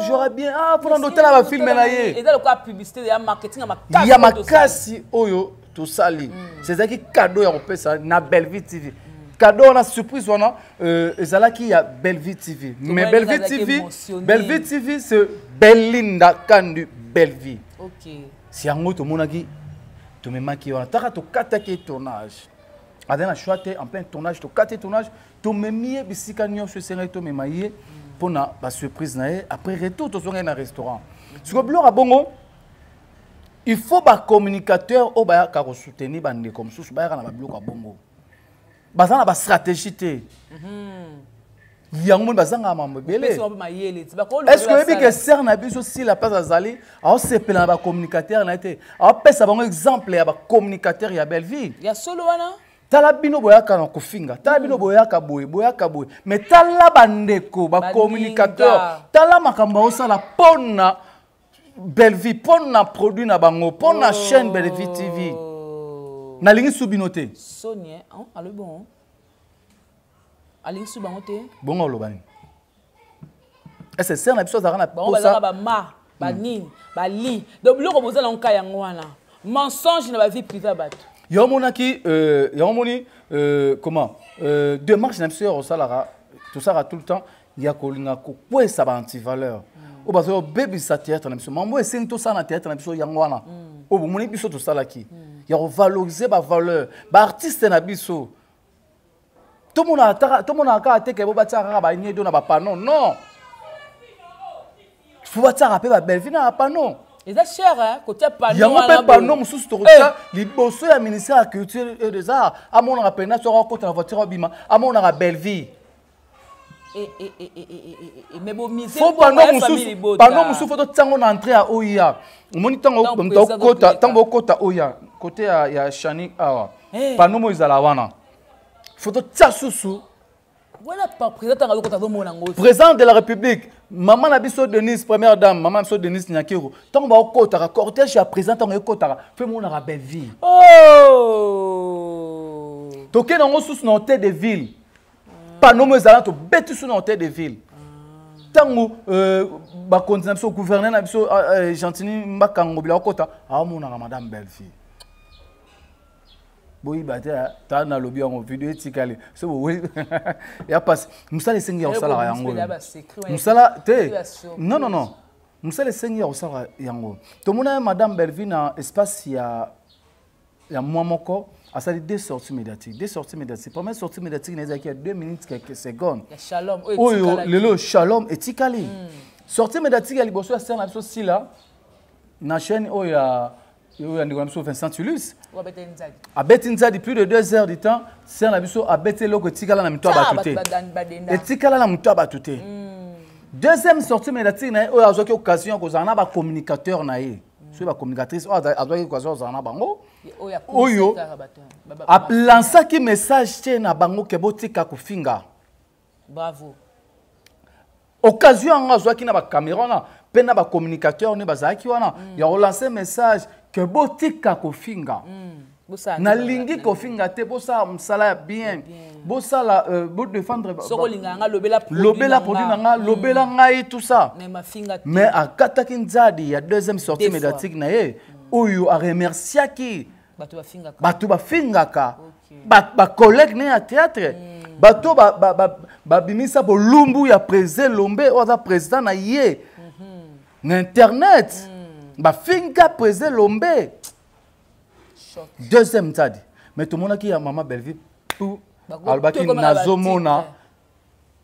j'aurais bien pendant tala ba film na ye et dans le quoi publicité ya marketing ya makasi oyo to sali c'est ça qui cadeau ya kopesa na Belvi TV cadeau na surprise wana ezalaki ya Bellevue TV. Mais Bellevue TV c'est Belinda Kandu Bellevue. OK. Si yango to monaki to memaki wana taka to kataki tournage. Adena choité en plein tournage to katé tournage to memie bisika nyonso senga to memaye pona ba surprise na après retour to zonga na restaurant. Sur le blog bongo il faut ba communicateur o ba ka soutenir bande comme sous ba na ba blog bongo. Bazana ba stratégie té. Yango bazanga mambo belé. Est-ce que bi que ser na biso si la place azali a se pela ba communicateur na été. A pesa bango exemple ya ba communicateur ya Bellevue. Ya solo wana. Tala bino boyaka na kofinga. Tala bino boyaka boye. Mais tala bandeko ba communicateur. Tala makamba osala pona Bellevue pona produit na bango pona chaîne Bellevue TV. Na lingi subinote. Sonia, allô bon. Alingi subanote. Bon lobani. Est-ce que c'est na biso za na posa ba ma ba nini ba li. Donc biloko bozala onka yango wana. Mensonge na ba vie privée bato. Yomonaki yomoni comment démarche na biso osalara tout ça tout le temps ya kolinga ko kwesa ba anti-valeur. O bazo baby sa théâtre na biso. Mambo esengi to ça na théâtre na biso yango wana. O bomoni biso to sala ki. Ya valoriser ba valeur, ba artiste na biso. Tout le monde a été que vous avez na ba panneau. Non. Faut pas rappeler ba Bellevue na panneau. Et ça cher hein, côté panneau. Il y a un panneau sous to les bosso ya ministère de la culture et des arts. À mon rappel na sera côté la voiture bima. À mon na Bellevue. Mais bon misé. Faut panneau musu faut tango na entrée à Oya. Moni tango kota Oya côté ya Chani awa. Panneau mo izala wana. Photo tchassousou. Voilà pas président de la République, maman Nabiso Denise, première dame, maman Nabiso Denise Nyakiro. Tant ba okota cortège à président tant okota, fait mon na Bellevue. Oh! Toké na sous na hôtel de ville. Pas nommé zala to betu sous na hôtel de ville. Tango ba continuation gouverneur na biso Gentini Mbakango bila okota, a mon na madame Bellevue. Oui, bah, tu as un lobby en vidéo, tu sais, c'est bon, oui. Il y a pas. Moussa les seigneurs au salaire yango. Moussa non. Moussa les seigneurs au salaire yango. Tout le monde a madame Bellevue dans espace il y a moi moko. À ça deux sorties médiatiques. Première sortie médiatique il y a 2 minutes quelques secondes. Shalom. Oh le Shalom et Tikali. Sortie médiatique il y a bosso à scène la chose là. Na chaîne oh il y a Vincent Tulus. A Betinzadi plus de 2 heures du temps, c'est un abisso à Betelo que Tikala na mito abatute. Et Tikala na mito abatute. Deuxième sortie médiatique na o azoki occasion ko zana ba communicateur na ye. So ba communicatrice o azoki occasion zana bango. Oyo a lancer qui message tient na bango ke botika ko finga. Bravo. Occasion azoki na ba caméra na pena ba communicateur ne bazaki wana. Ya relancer message que botika ko finga. Na lingi ko finga te bosa msala bien. Bosa la bo défendre soko linganga lobela produit nanga lobela ngai tout ça. Mais à kataki nzadi il y a deuxième sortie médiatique na ye oyo a remercier qui batu ba finga ka ba collègue ne à théâtre bato ba bimisa bo lumbu ya président Lombe oza président na ye na internet ba finga président Lombe. Deuxième tadi. Mais tout le monde qui a maman Bellevue tout albaki nazomona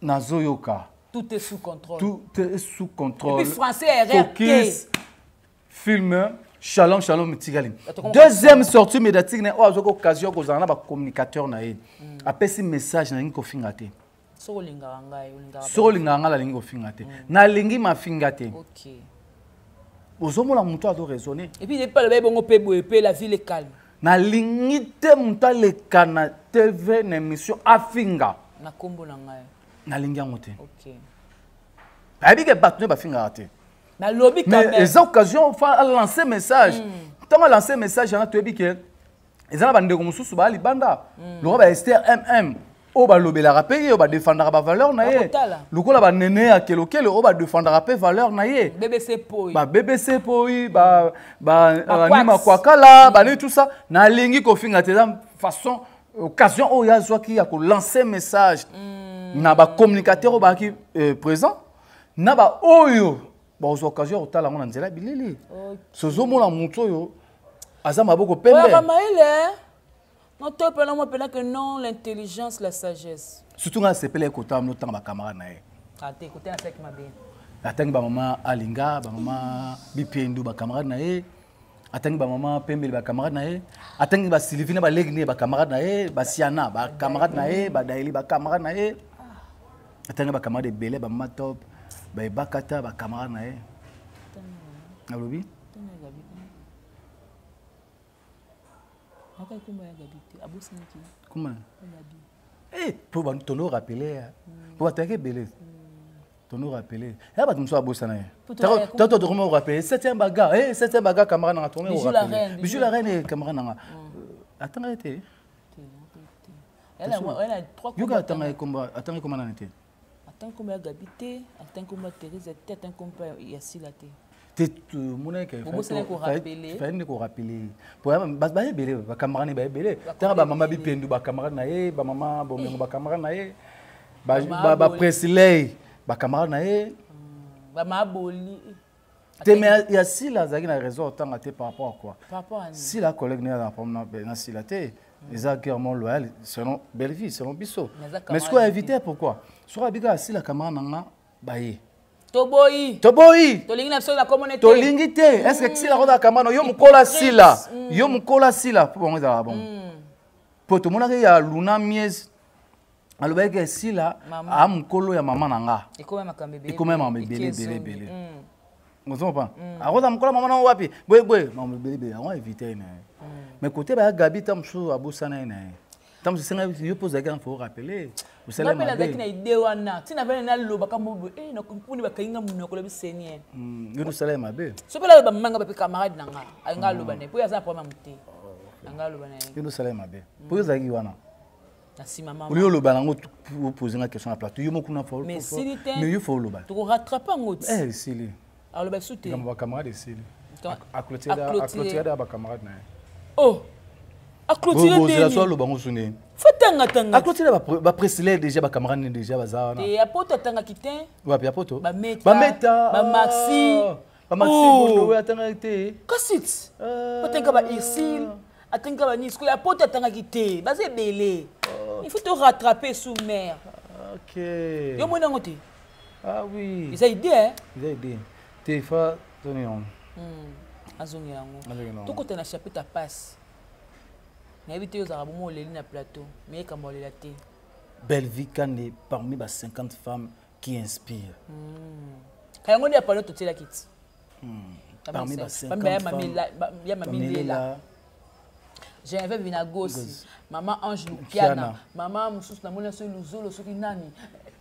nazoyoka. Tout est sous contrôle. Tout est sous contrôle. Et puis français RRT. Film Shalom Tigali. Deuxième sortie médiatique na ozo occasion ko zana ba communicateur na ye. Apesi message na ngi finga te. Solinga nga la lingi finga te. Na lingi ma finga te. OK. Ozomona muto azo raisonner. Et puis il pas le bongo pebo et la ville est calme. Na lingite muto le kana TV na émission afinga. Na kombo na ngai. Na lingi ngote. OK. Abi ke batne ba finga te. Na lobby quand même. Mais les occasions fa lancer message. Tant lancer message na tobi ke ezana bande ko mususu ba libanda. Lo ba Esther MM. O ba lobela rapé o ba défendre ba valeur na ye. Lokola ba nene ya kelokele o ba défendre rapé valeur na ye. BBC Poi. Ba BBC Poi ba nima kwakala ba ni tout ça na lingi ko finga te façon occasion où il y a qui a lancé un message na ba communicateur ba qui présent na ba oyo ba occasion otala ngona nzela bilili sozo mona muto yo azama boko pembe non toi pendant moi pendant que non l'intelligence la sagesse surtout nga sepele ko tam no tanga ba camarade na ye ate côté na sek mabe atangi ba mama alinga ba mama bipendu ba camarade na ye atangi ba mama pembe ba camarade na ye atangi ba Sylvie na ba legni ba camarade na ye ba Siana ba camarade na ye ba Daili ba camarade na ye atangi ba camarade belé ba mama top ba bakata ba camarade na ye alobi comment pour ba tono rappeler pour attaquer belé tono rappeler ya ba tumso abosana ye tato de comment rappeler septième baga camarade na tourner au rappeler bijou la reine camarade na attends été elle a 3 yoga attends comment on était attends comment Gabité attends comment Thérèse attends comment Yasilate te mona ke fa ko rappeler pour ba belé ba camarade ba belé tera ba mama bipendu ba camarade na ye ba mama bomengo ba camarade na ye ba presley ba camarade na ye ba maboli te mais ya sila zaki na raison tanga te par rapport à quoi par rapport à si la collègue na sila te les acquérements loyal selon belle vie selon biso mais ce qu'on a évité pourquoi sur abiga sila camarade na ba ye Toboyi. Tolingi na biso na communauté. Tolingi te. Est-ce que sila roda kamano yo mukola sila. Yo mukola sila pour bon ça bon. Pour tout monde ya luna mies. Aloba ke sila a mukolo ya mama nanga. Ikome makambebe. Ikome mama belé. Vous comprenez pas? Aroda mukolo mama na wapi? Boy mama belé. On va éviter na. Mais côté ba Gabi tam so abusana na. Tam se senga yo pose la faut rappeler. Vous savez ma belle na idée wana. Tina belle na loba kambo na kumpuni bakainga munoko le bisenye. Yo nous salé ma belle. So pela ba manga ba camarade nanga. Anga loba ne. Po ya za problème muté. Anga loba ne. Yo nous salé ma belle. Po yo zaki wana. Na si maman. Au lieu loba nango pour poser une question à plateau. Yo mo kuna faut. Mais si mais yo faut loba. Tu rattraper ngoti. Si li. Alors ba souté. Comme ba camarade si li. À clôturer ba camarade na. Oh. À clôturer des. Vous la loba ngosune. Fatanga. A clôturer ba précéder déjà ba camarade déjà bazana. Et a poto tanga kitin. Wa pia poto. Ba meta. Ba maxi. Ba maxi bondo atanga été. Kasit. Potanga ba isil. Atanga ba nisco ya poto tanga kité. Ba c'est belé. Il faut te rattraper sous mer. OK. Yo mona ngote. Ah oui. Ils a idée hein. Ils a idée. T'es fa toni on. Azongi yango. To côté na chapitre passe. Na éviter aux arabes mo leli na plateau. Mais comme on la té. Belle vie Kane parmi les 50 femmes qui inspirent. Quand on est parlé tout la kit. Parmi les 50 femmes. Ya mamie là. J'ai un verbe Vinago aussi. Maman Ange Lupiana. Maman Moussous na mona so Luzolo so kinani.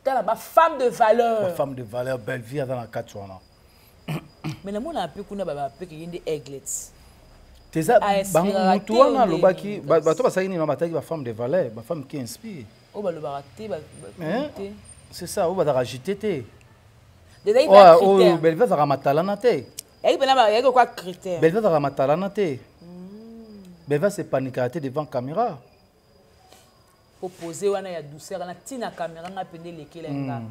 T'as la femme de valeur. Femme de valeur, belle vie dans la Katouana. Mais la mona un peu kuna ba peu qui yende aiglets. C'est ça, Bangouana, Lobaki, bato basaki ni mabataki ba femme de valeur, ba femme qui inspire. Oh ba le baraté ba. C'est ça, ou ba da agité té. Déjà il va critère. Oh, belle vie za matalana té. Et ben là, il y a quoi critère? Belle vie za matalana té. Belle vie c'est paniquer devant caméra. Opposé wana ya douceur na tina caméra na pende lekelenga.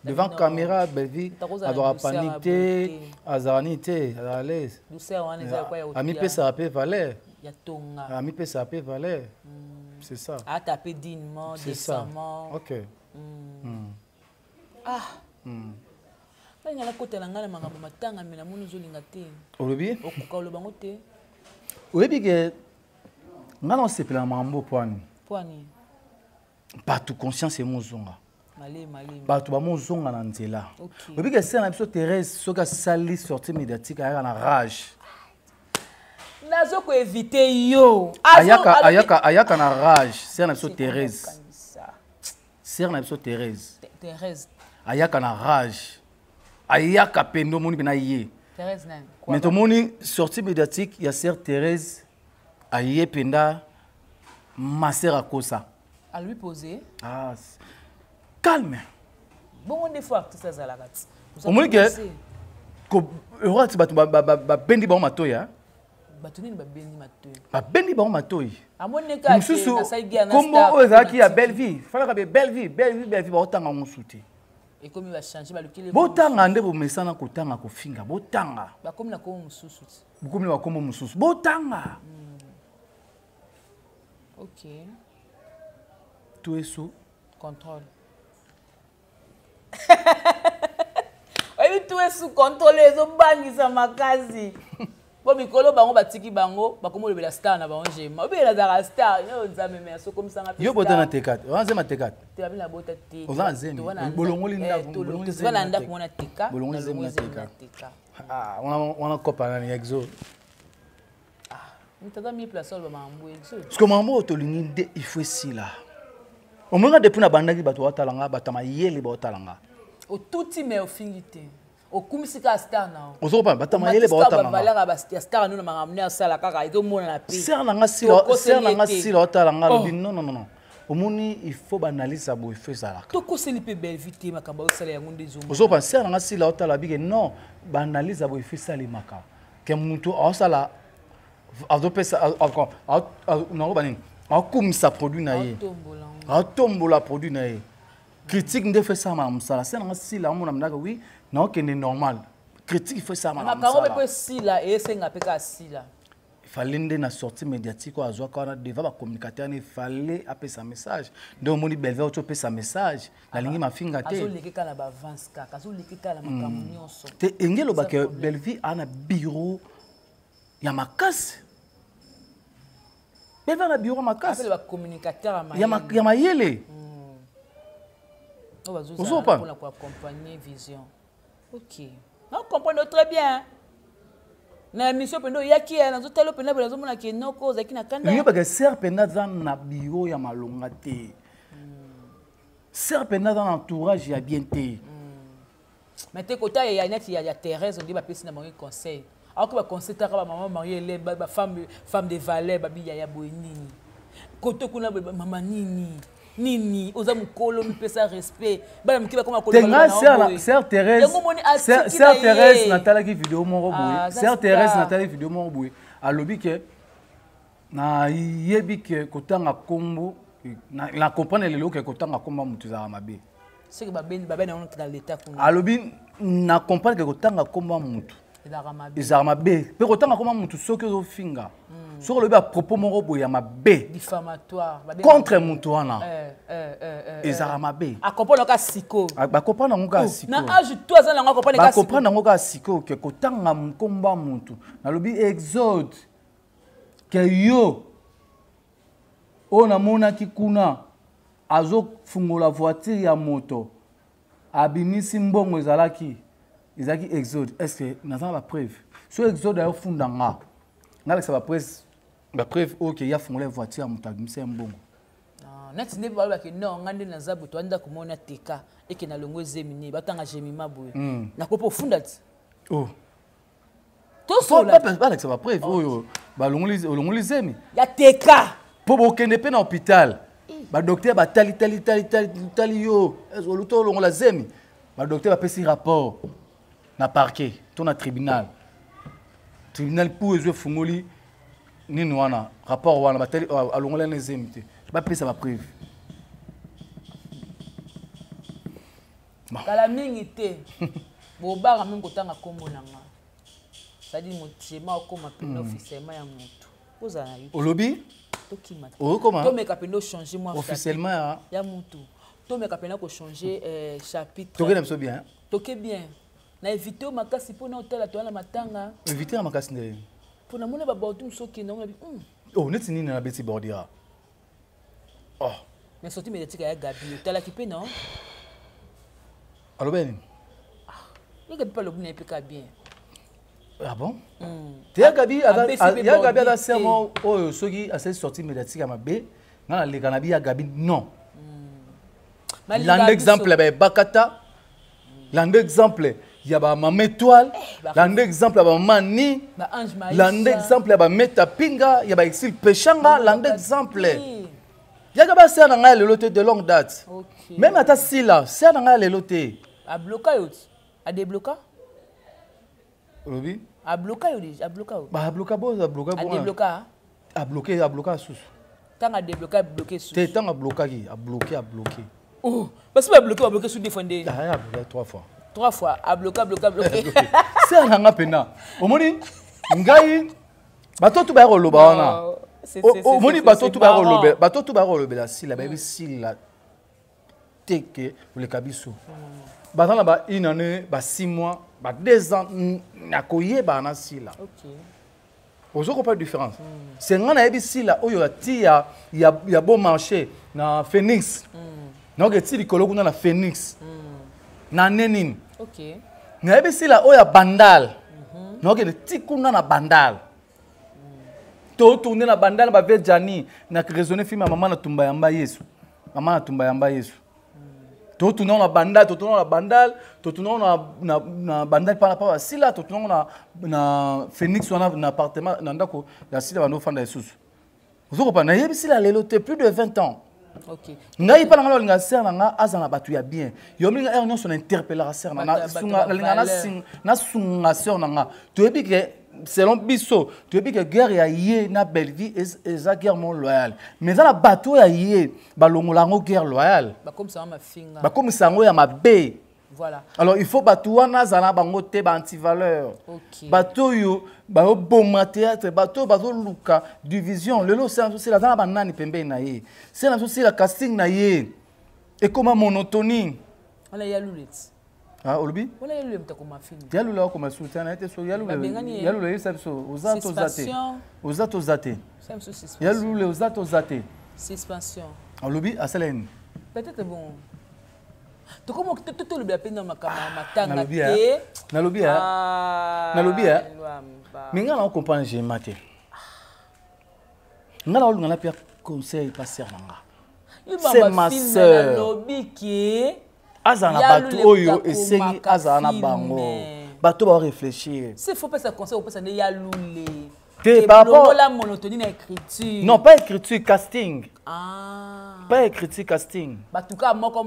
Devant caméra, belle vie, elle doit paniquer, azanité, à l'aise. Douceur wana za kwa ya ami pe ça peut valer. Ya tonga. Ami pe ça peut valer. C'est ça. A taper dignement, décemment. OK. Ah. Banya la côté la ngala manga matanga mina munu zolinga te. Olobi? Okuka olobango te. Oyebi ke ngala on sepela mambo poani. Poani. Partout conscience et mozonga. Malé. Bato ba mozonga na nzela. Oyebi ke c'est na biso Thérèse soka sali sortie médiatique aya na rage. Nazo ko éviter yo. Ayaka na rage, c'est na biso Thérèse. C'est na biso Thérèse. Ayaka na rage. Ayaka pendo moni bina yé. Thérèse nan. Mais to moni sortie médiatique ya sœur Thérèse ayé penda ma sœur akosa. À lui poser. Ah. Calme. Bon des fois tout ça za la rat. Au moins que ko eurati batu ba bendi ba matoya. Batunini babendi matoi. Babendi bango matoi. Amoneka mususu kombo ezaki ya belle vie. Fala ka belle vie baotanga musuti. Et comme il va changer balukile. Botanga nde bomesana kotanga kofinga botanga. Bakomi na komo mususu. Bakomi na komo mususu. Botanga. OK. Tout est sous contrôle. Oui, tout est sous contrôle, les bangisa makazi. Bon mikolo bango batiki bango, bakomo le bela star na bango jema. Obi la dara star, yo nzame meso comme ça ngapesa. Yo bota na T4. On zema T4. Tu vas la bota T. On va zema. Bolongoli nda bolongoli zema. Tu vas nda ko na T4. Bolongoli zema T4. Ah, on a copa na exo. Ah, mtata mi place ba mambo exo. Parce que mambo to lingi il faut si là. Au moins depuis na bandaki bato watalanga batama yele batalanga. O tuti me o fingite. O kumisika star na. O so pa batama yele batalanga. Babalanga ba star na ngamne sala kaka ezo mona na pi. Ser na ngasi watalanga non. Au moins il faut banaliser bo effet ça là. To ko seli pe belle vite makamba o sala yango ndezo. O so pa ser na ngasi la watala bige non banaliser bo effet ça les maka. Que mutu o sala adopesa encore non banin. A kumisa produit na ye. Atombola produit na ye. Critique ne fait ça ma ça c'est na si la mon amnaka oui non que c'est normal. Critique fait ça ma ça. Makamo pe si la et senga pe ka si la. Il fallait une sortie médiatique à zo quand devant ba communicateur il fallait appeler sa message. Donc moni belve auto pe sa message. La ligne ma finga te. Azo leke kala ba avance ka, azo leke kala makamo nyonso. Te engelo ba que Belvi a na bureau ya makasi. Mais va na bureau makasi. Appelle ba communicateur ama. Ya mayele. On va pour accompagner vision. OK. On comprend très bien. Na mission pendo yaki na zo telo penda bezo mona ke no cause ki na kanda. Nyo ba que ser penda za na bureau ya malonga te. Ser penda za entourage ya bien te. Mais te kota ya net ya Thérèse on dit ba pesi na mon conseil. Alors que ba conseil ta ba maman mariée les ba femme de valeur ba biya ya boenini. Koto kuna ba maman nini oza mukolo mpesa respect bana mkiba koma kolo tenga sœur Thérèse natala ki vidéo moko boye sœur Thérèse natala vidéo moko boye alobi ke na yebi ke kotanga kombo na comprendre lelo ke kotanga komba mutu za mabe c'est que babé na on dans l'état kuna alobi na comprendre ke kotanga komba mutu ezarama be pe kotanga komba mutu soki ozo finga sur le propos moko boye ya mabe diffamatoire contre mutu wana ezarama be accompagne ka siko ba comprendre ngo ka siko na âge toi ça nga comprendre ka siko ba comprendre ngo ka siko ke kotanga komba mutu na lobi exode ke yo ona mona ki kuna azo fungola voiture ya moto abimisi mbongo ezalaki exode est-ce que naza ba preuve so exode ayo funda nga ngala ba preuve OK ya fungola voiture ya moto abimisi mbongo neti nde baloba ke non ngande na zabu to anda komona teka eke na longo zemine batanga jemima boye na kopo funda ti to so la ba preuve oyo balongoli zemi ya teka po bokende pe na hôpital ba docteur ba tali yo ezoluto longola zemi ba docteur ba pesi rapport na parquet to na tribunal pour ezo fungoli nini wana rapport wana batali alongola na zemi te ba pesa ba preuve kala mingi te bobara mingi kotanga kombo nanga c'est-à-dire motema okoma pena officiellement ya moto kozala na yo olobi tokima okoma tomeka pena changer moi officiellement ya moto tomeka pena ko changer chapitre tokena biso bien toke bien na éviter makasi pona hôtel to na matanga éviter makasi nde pona mona ba bordu soki na on oh neti nini na beti bordia oh mais sorti médiatique ya Gabi hôtel ki pe non allo ben ni que pas le bien pe ka bien ah bon ya Gabi ada serment oyo soki asa sorti médiatique ya mabe ngana le kana bi ya Gabi non l'un exemple ba bakata l'un exemple ya ba mama étoile l'un exemple ya ba mani l'un exemple ya ba meta pinga ya ba exil pechanga l'un exemple ya ka ba ser na nga lelo te de longue date même ata sila ser na nga lelo te a bloquer yo a débloquer Robi A bloqué ou déjà? A bloqué ou? Bah, bloqué bon, a bloqué bon. A débloqué? A bloqué sous. Tant à débloquer, bloqué sous. T'es tant à bloquer, à bloquer, à bloquer. Oh, parce que a bloqué sous défendé. Ah, a bloqué 3 fois. 3 fois, a bloqué. C'est un nga pena. Au moni, ngai, bato tu ba roloba wana. Au moni bato tu ba roloba, bato tu ba roloba la si la baby si la teke le kabiso. Bato na ba une année, ba 6 mois, ba 2 ans na koye ba na si la. OK. Ozo ko pas de différence. C'est nga na yebi si la oyo ti ya bon marché na Phoenix. Na ke ti likolo kuna na Phoenix. Na nenin. OK. Na yebi si la oya bandal. Na ke ti kuna na bandal. To tourner na bandal ba ve Jani na raisonner film maman na tumba yamba Yesu. Maman na tumba yamba Yesu. To tourner na bandal, to tourner na bandal, to tourner na bandal par rapport à sila, to tourner na Phoenix na appartement na ndako ya sila bando fanda Yesu. Vous comprenez? Na yebi sila lelo te plus de 20 ans. OK. Ngai pa nga linga ser nga azana batu ya bien. Yo mi nga erno son interpeller ser na sunga linga na sunga ser nga. To yebi ke selon biso, tu veux que guerre ya yé na Belleville eza guerre mon loyale. Mais dans la bateau ya yé ba longolango guerre loyale. Ba comme ça ma finga. Ba comme ça ngo ya mabe. Voilà. Alors il faut bateau wana zana bango te ba anti-valeur. OK. Bateau yo ba bon théâtre, bateau bazo luka division. Lelo c'est la zana ba nani pembe na yé. C'est la c'est la casting na yé. Et comment monotonie. On a yalulet. Ah, Olubi? Voilà, il y a un film. Il y a le comme soutien, il y a le suspension. Olubi, à Célène. Peut-être bon. Tu comment tu le bien peine dans ma matanga. Nalobi, mais nga on comprend j'ai maté. Nga la on a pire conseil passer nga. C'est ma sœur. Nalobi qui azana bato oyo esengi azana bango bato ba réfléchir. C'est faut pas ça conseil, faut pas ça ne yalule. Te par rapport la monotonie na écriture. Non, pas écriture, casting. Ah. Pas écriture, casting. Bato ka moko.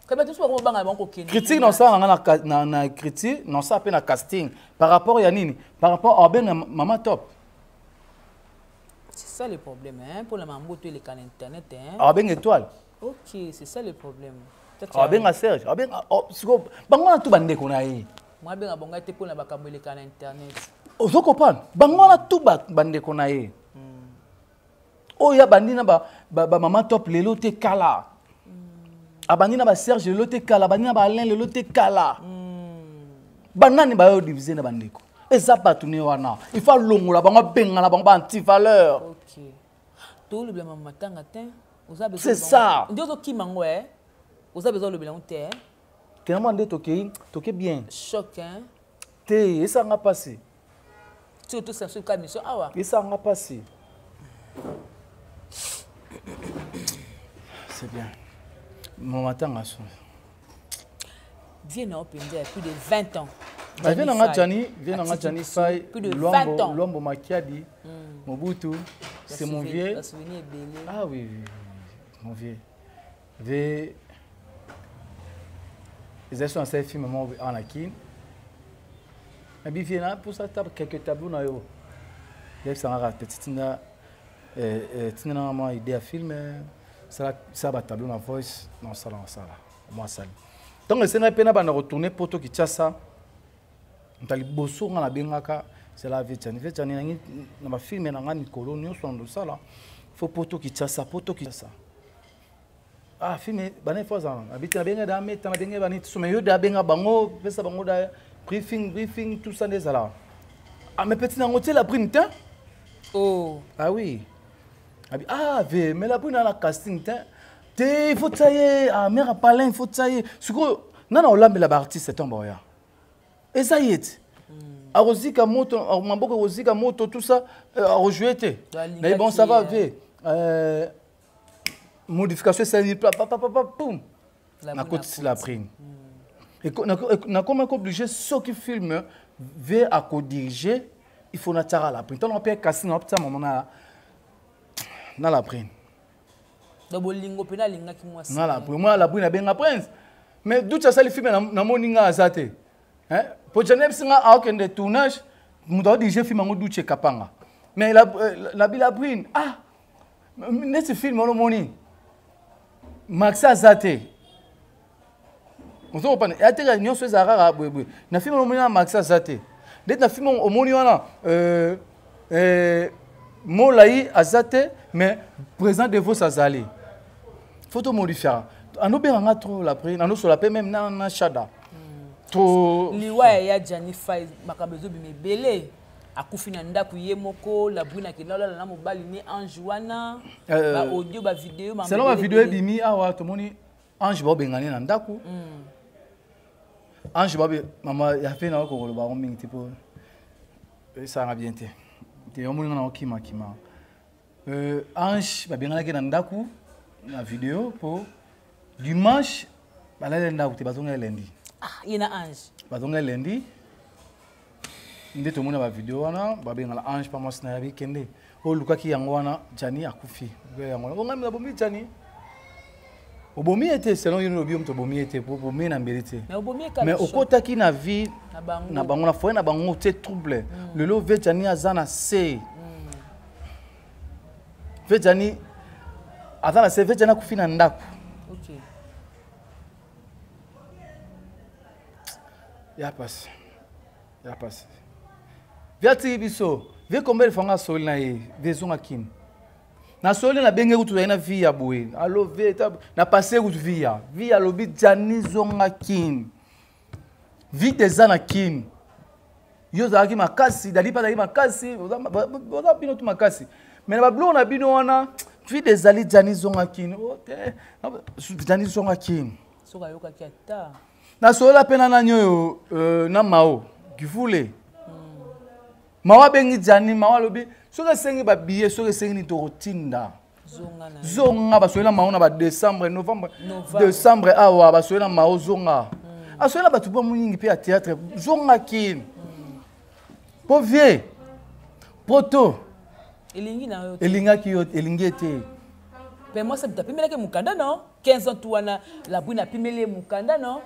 Quand tu sois banga bango kende. Critique non ça na critique, non ça appelle na casting. Par rapport ya nini? Par rapport à ben maman top. C'est ça le problème hein pour la mambo tu les can internet hein. Ah ben étoile. OK, c'est ça le problème. Ah ben Serge, ah ben bango na tout bande ko na yi. Moi ben bonga te pour na bakambo les can internet. Ozo comprendre? Bango na tout bande ko na yi. Oh ya bandina ba maman top lelo te kala. Abandina ba Serge lelo te kala, bandina ba Alain lelo te kala. Banani ba yo diviser na bandeko. Eza batune wana. Il faut longola bango benga na bango ba anti-valeur. OK. Tout le blâme matanga tin. C'est ça. Ndio ki mango eh. Vous avez besoin de bilan terre. Tellement de toqué bien. Choc hein. Et ça n'a passé. Surtout ça sur la mission awa. Et ça n'a passé. C'est bien. Mon matin a sonné. Viens à Open Day plus de 20 ans. Viens à Jani Faye. Plus de 20 ans. L'homme Makiadi. Mobutu. C'est mon vieux. Ah oui, mon vieux. Les sont assez films en Akin. Mais bien viens pour ça quelques tableaux na yo. Il y a petite tina idée à film ça va tableau na voice non ça moi ça. Donc c'est na pena bana retourner poto ki tchasa. Ntali boso nga na bengaka c'est la vetani na ba film na ngani kolonio sondo ça là. Faut poto ki tchasa. Ah, filmé, bana foza. Habite benga da meta na benga bani tsuma yo da benga bango, pesa bango da briefing tout ça des là. Ah mais petit na ngote la print hein? Oh. Ah oui. Ah ve, mais la print na casting hein. Te faut tailler, ah mère Palin faut tailler. Suko nana olambe la artiste c'est un boya. Et ça y est. A Rosika moto, mamboko Rosika moto tout ça a rejoué té. Mais bon ça va ve. Modification c'est boum na côté la prime et na comme obligé ceux qui filment veut à co-diriger il faut na tara la prime tant on peut casser na petit moment na la prime do bolingo pena linga ki moi na la prime moi la prime na benga prince mais d'où ça le film na moninga azate hein pour jamais singa a aucun de tournage Mouta dirigé film en douche kapanga. Mais la Brine, ah, n'est-ce film on moni. Maxa Zate. On se reprend. Et à terre, nous sommes à Bouéboué. Na film on moni Maxa Zate. Dès na film on moni wana Molaï Azate, mais présent de vos Azali. Photo modifiée. On a bien trop la Brine, on a sur la paix même na Chada. Trop. Liwa ya Janifa makabezo bimebele. Akufina ndaku yemoko la Brine akinola na mobali ni Ange wana ba audio ba vidéo ma selon la vidéo bimi awa to moni Ange ba bengani na ndaku Ange ba mama ya fait na ko ba mingi tipo ça va bien te te omoni na okima kima Ange ba bengani na ndaku na vidéo pour dimanche ba la ndaku te bazonga lundi yena Ange bazonga lundi. Ndé tout le monde a vidéo wana babe ngala Ange pa mosna ya bikende o luka ki yango wana Jani akufi yango on ngami na bomi Jani obomi était selon une obium to bomi était pour bomi na mbelite mais okota ki na vie na bango na foye na bango te trouble le lo ve Jani azana se ve Jani azana se ve Jani akufi na ndaku OK ya passe Viati biso, vie combien de fois sol na ye, vezonga kin. Na sol na benge kutu na vie ya boye. Allo vie na passé kutu vie ya lobi Jani zonga kin. Vie des ana kin. Yo za ki makasi, dali pa dali makasi, oza bino tu makasi. Mais na blo na bino wana, vie des ali Jani zonga kin. Jani zonga kin. Soka yoka ki ata. Na sol la pena na nyo na mao, kifule. Mawa bengi Jani mawa lobi soka sengi ba billet soka sengi ni totinda zonga ba soela maona ba décembre décembre awa ba soela mao zonga asoela ba tuba munyingi pe a théâtre zonga kin po vie poto elingi na yo elinga ki yo elingi te pe moi ça pimela ke mukanda non 15 ans tuana la Brine pimele mukanda non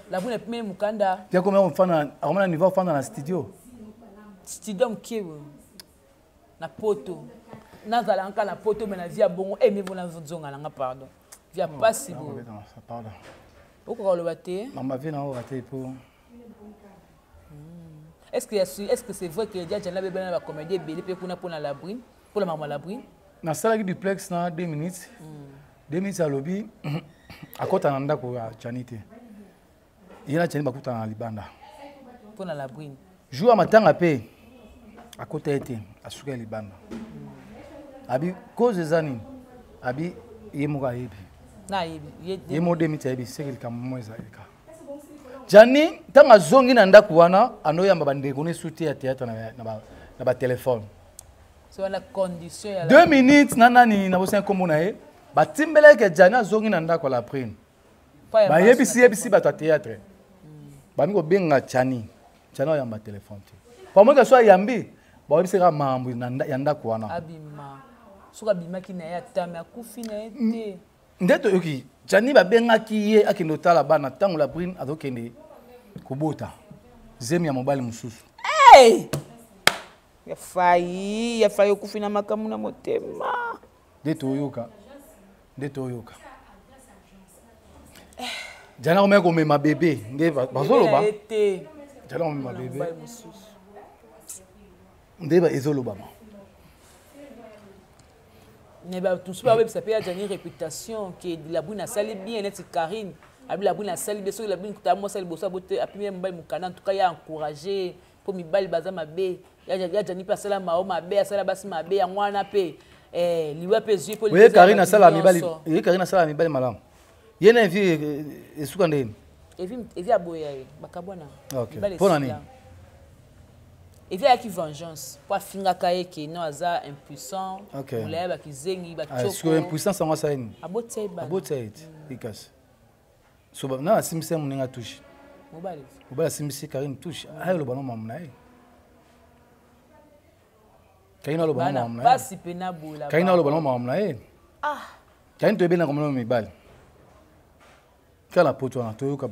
la Brine pimele mukanda ya comme on fana à niveau fana na studio Student kiwe na poto nazala nka na poto mais na via bongo mais vous na zonga nga pardon via pas si bon pardon pourquoi le baté maman vient na raté pour est-ce que c'est vrai que déjà Jana bébé na comédie belé pe kuna pona la Brine pour la maman la Brine na sala ki duplex na 2 minutes 2 minutes à lobby akota na ndako ya Janite yena Jani bakuta na libanda pona la Brine jour matanga pe akota ete asuka libanda abi cause zani abi yemuka yebi na yebi yemo de mita yebi sekeli kamweza eka Jani tanga zongi na ndaku wana anoyamba bandeko ne soutien ya théâtre na ba téléphone so na condition ya 2 minutes nani na bosa komona ye batimbele ke Jani azongi na ndaku la prime ba yebisi ba théâtre bami ko benga Jani Jana yamba téléphone te pa mo ka so yambi ba webise ka mambu ya ndaku wana abima suka bimaki na ya tame akufi na ete ndeto yoki Jani ba bengaki ye akendo tala bana tango la Brine azokende kubota zemi ya mobali mususu ya fayi okufi na makamu na motema ndeto oyoka Jana omeko komema bebe nde bazoloba Jana omema bebe nde ba ezoloba ma ne ba tout ça web ça peut avoir une réputation que la Brine a sali bien net Karine abi la Brine a sali bien so la Brine ta mo sali bosa bote a premier mbali mukana en tout cas ya encourager pour mi bali baza mabe ya Jani pa sala mao mabe asala basi mabe ya mwana pe liwa pe zui pour les Karine a sala mi bali Karine a sala mi bali malam yena vi esuka ndeni evi aboya bakabona OK pour nani evi a qui vengeance pour finga kaye que non aza impuissant OK mulaya bakizengi bachoko est-ce que impuissance en ça ni abotse ikas so na asimisa muninga touche mobali asimisi Karine touche ayo lo bana mamna ye Karine lo bana mamna basi pena bula Karine lo bana mamna ye Karine to ebena komona mibali kala poto na toyoka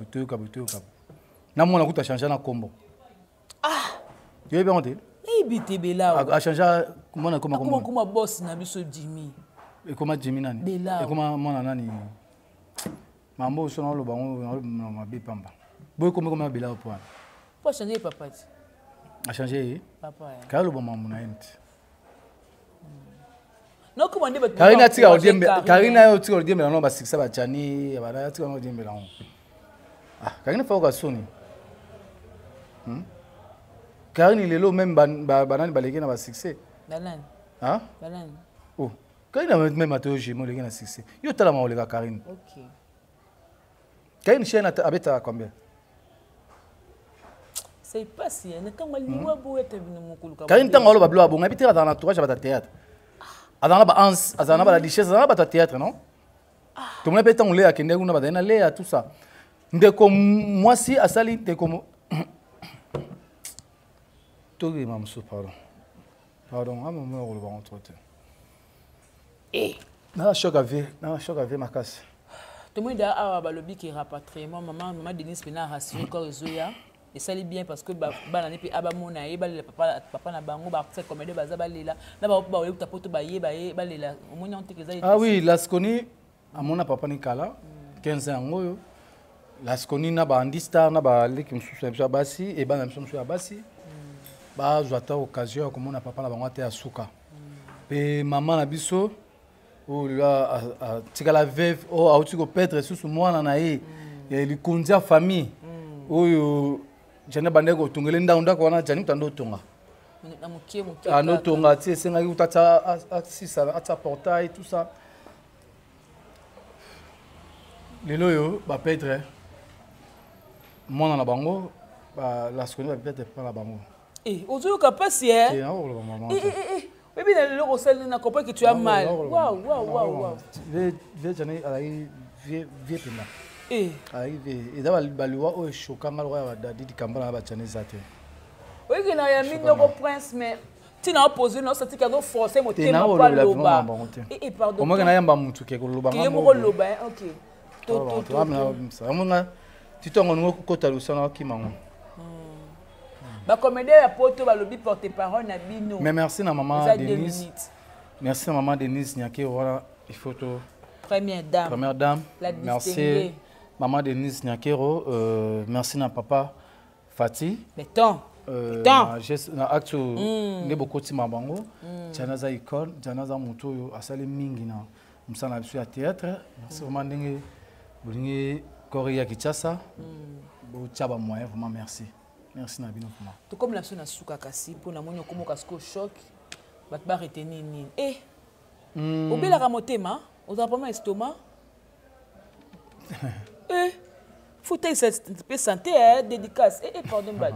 na mona kuta changer na kombo yo bien honte ebite bela a changé comment boss na biso Jimmy et comment Jimmy nani Bela et comment mon nani mambo sono lo bango na be pamba boy comment Bela au point pour changer papa a changé papa car le bon maman na ent non comment dit Karina tika odembe Karina yo tika odembe na no ba sikisa ba chani ba na tika no odembe la ah Karina fa ka soni Karina lelo même banani baleki na ba succès banani hein banani oh Karina même ato jimo leki na succès yo tala ma oleka Karina OK Karina chena abeta combien c'est pas si ne quand liwa bo etebino mukulu ka Karina tanga lo bablo abonga bitera dans entourage ba théâtre azana ba ans azana ba la richesse azana ba théâtre non tout le monde peut tant lé akende kuna ba dena lé tout ça ndeko moi si asali ndeko Togi mamso pardon à moment où le va entrer na choc à vie ma casse tout le monde a balobi qui rapatriement maman Denise pena rassuré corps ezoya et ça allait bien parce que bana nepi abamona e balela papa na bango ba fait comme de baza balela na ba ba ota poto ba ye balela omoni on tekeza ah oui laskoni amona papa ni kala 15 ans ngoyo laskoni na ba andista na ba leki msusu basi e bana msusu basi ba zwata occasion ya komona papa na bango te asuka pe maman na biso o la tikala veuve o auti ko perdre susu mwana na ye ya likunza famille oyo jana bandeko tungele ndako wana jani mtando tonga na mukie ano tonga ti senga utata asisa ata portail tout ça lelo yo ba perdre mwana na bango ba la skoni ba perdre pa na bango ozoyoka pasi et puis le rosel n'a compris que tu as mal waouh ve jani alai vie pena arrivé et d'abord balwa o choquant mal wa dadi kambala ba chane zate oui que na ya minoko prince mais tu n'as posé non c'est que forcer mon thème pas loba et pardon comment na yamba mutu ke ko loba ngamo loba OK to amuna titongo ngo kota lusana kimango ba comédie ya poto ba lobi porter parole na bino mais merci na maman Denise merci na maman Denise nyake voilà il faut to première dame merci maman Denise Nyakero merci na papa Fati Beton na actu ne bokoti mabango janaza icon janaza muto asali mingi na msana biso ya théâtre merci vraiment ndenge bolingi Korea Kinshasa bo tchaba moyen vraiment merci na bino vraiment to comme la sona suka kasi pour na monyo komoka sko choc bat ba retenir nini obela ka motema oza pas estomac faut être santé dédicace pardon bad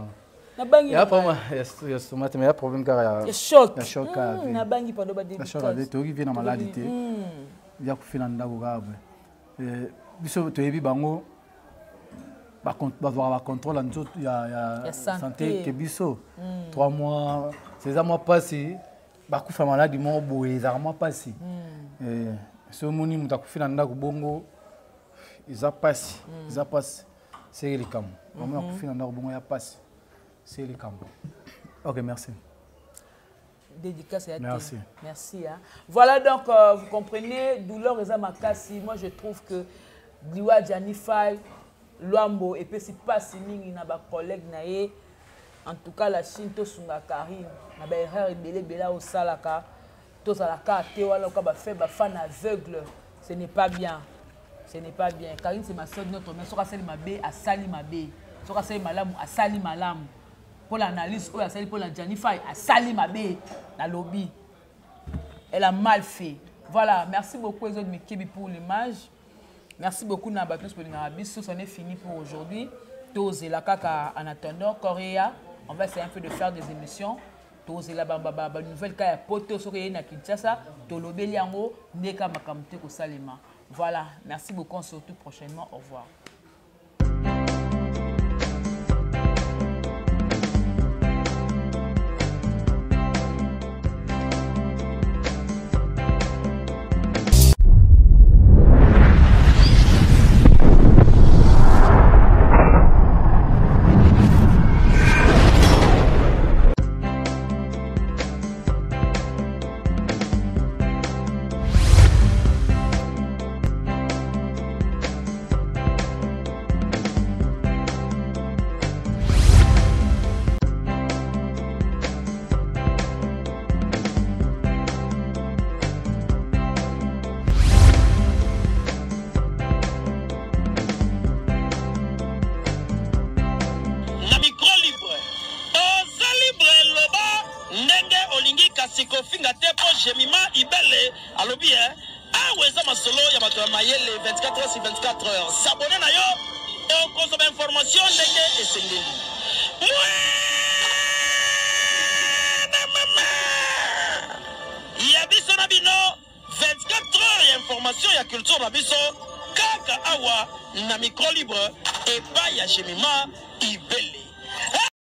na bangi ya pas estomac mais ya problème car ya choc na bangi pardon bad dédicace na choc to qui vient na maladie ya kufina ndako gabe biso to yebi bango ba contrôle en tout ya santé que biso 3 mois c'est ça moi passé ba kufa maladie mo boye za moi passé so moni mutakufina ndako bongo iza passe c'est les camps maman kufina ndako bongo ya passe c'est les camps OK merci dédicace à merci hein. Voilà donc vous comprenez douleur et makasi moi je trouve que Liwa Janify Luambo et puis c'est pas mingi na ba collègue na ye en tout cas la Chine to sunga Karim na ba erreur bela au salaka to salaka te wala ka ba fait ba fan aveugle ce n'est pas bien Karim c'est ma sœur notre mais soka sali mabe asali mabe soka sali malamu asali malamu pour l'analyse ou asali pour la Janify asali mabe na lobby elle a mal fait voilà merci beaucoup les autres Mikibi pour l'image. Merci beaucoup Nabatus pour l'Arabis. Ce n'est fini pour aujourd'hui. Tose la kaka en attendant Korea. On va essayer un peu de faire des émissions. Tose la baba nouvelle kaya poto soke na Kinshasa. Tolobeli yango ndeka makamte ko salema. Voilà. Merci beaucoup. On se retrouve prochainement. Au revoir. sikofinga te po Jemima Ibele alobi awa eza masolo ya bato ya mayele 24 heures sur 24 heures. S'abonner na yo et consommer information ndenge esengeli. Ya biso na bino 24 heures ya information ya culture na biso kaka awa na micro libre et pas ya Jemima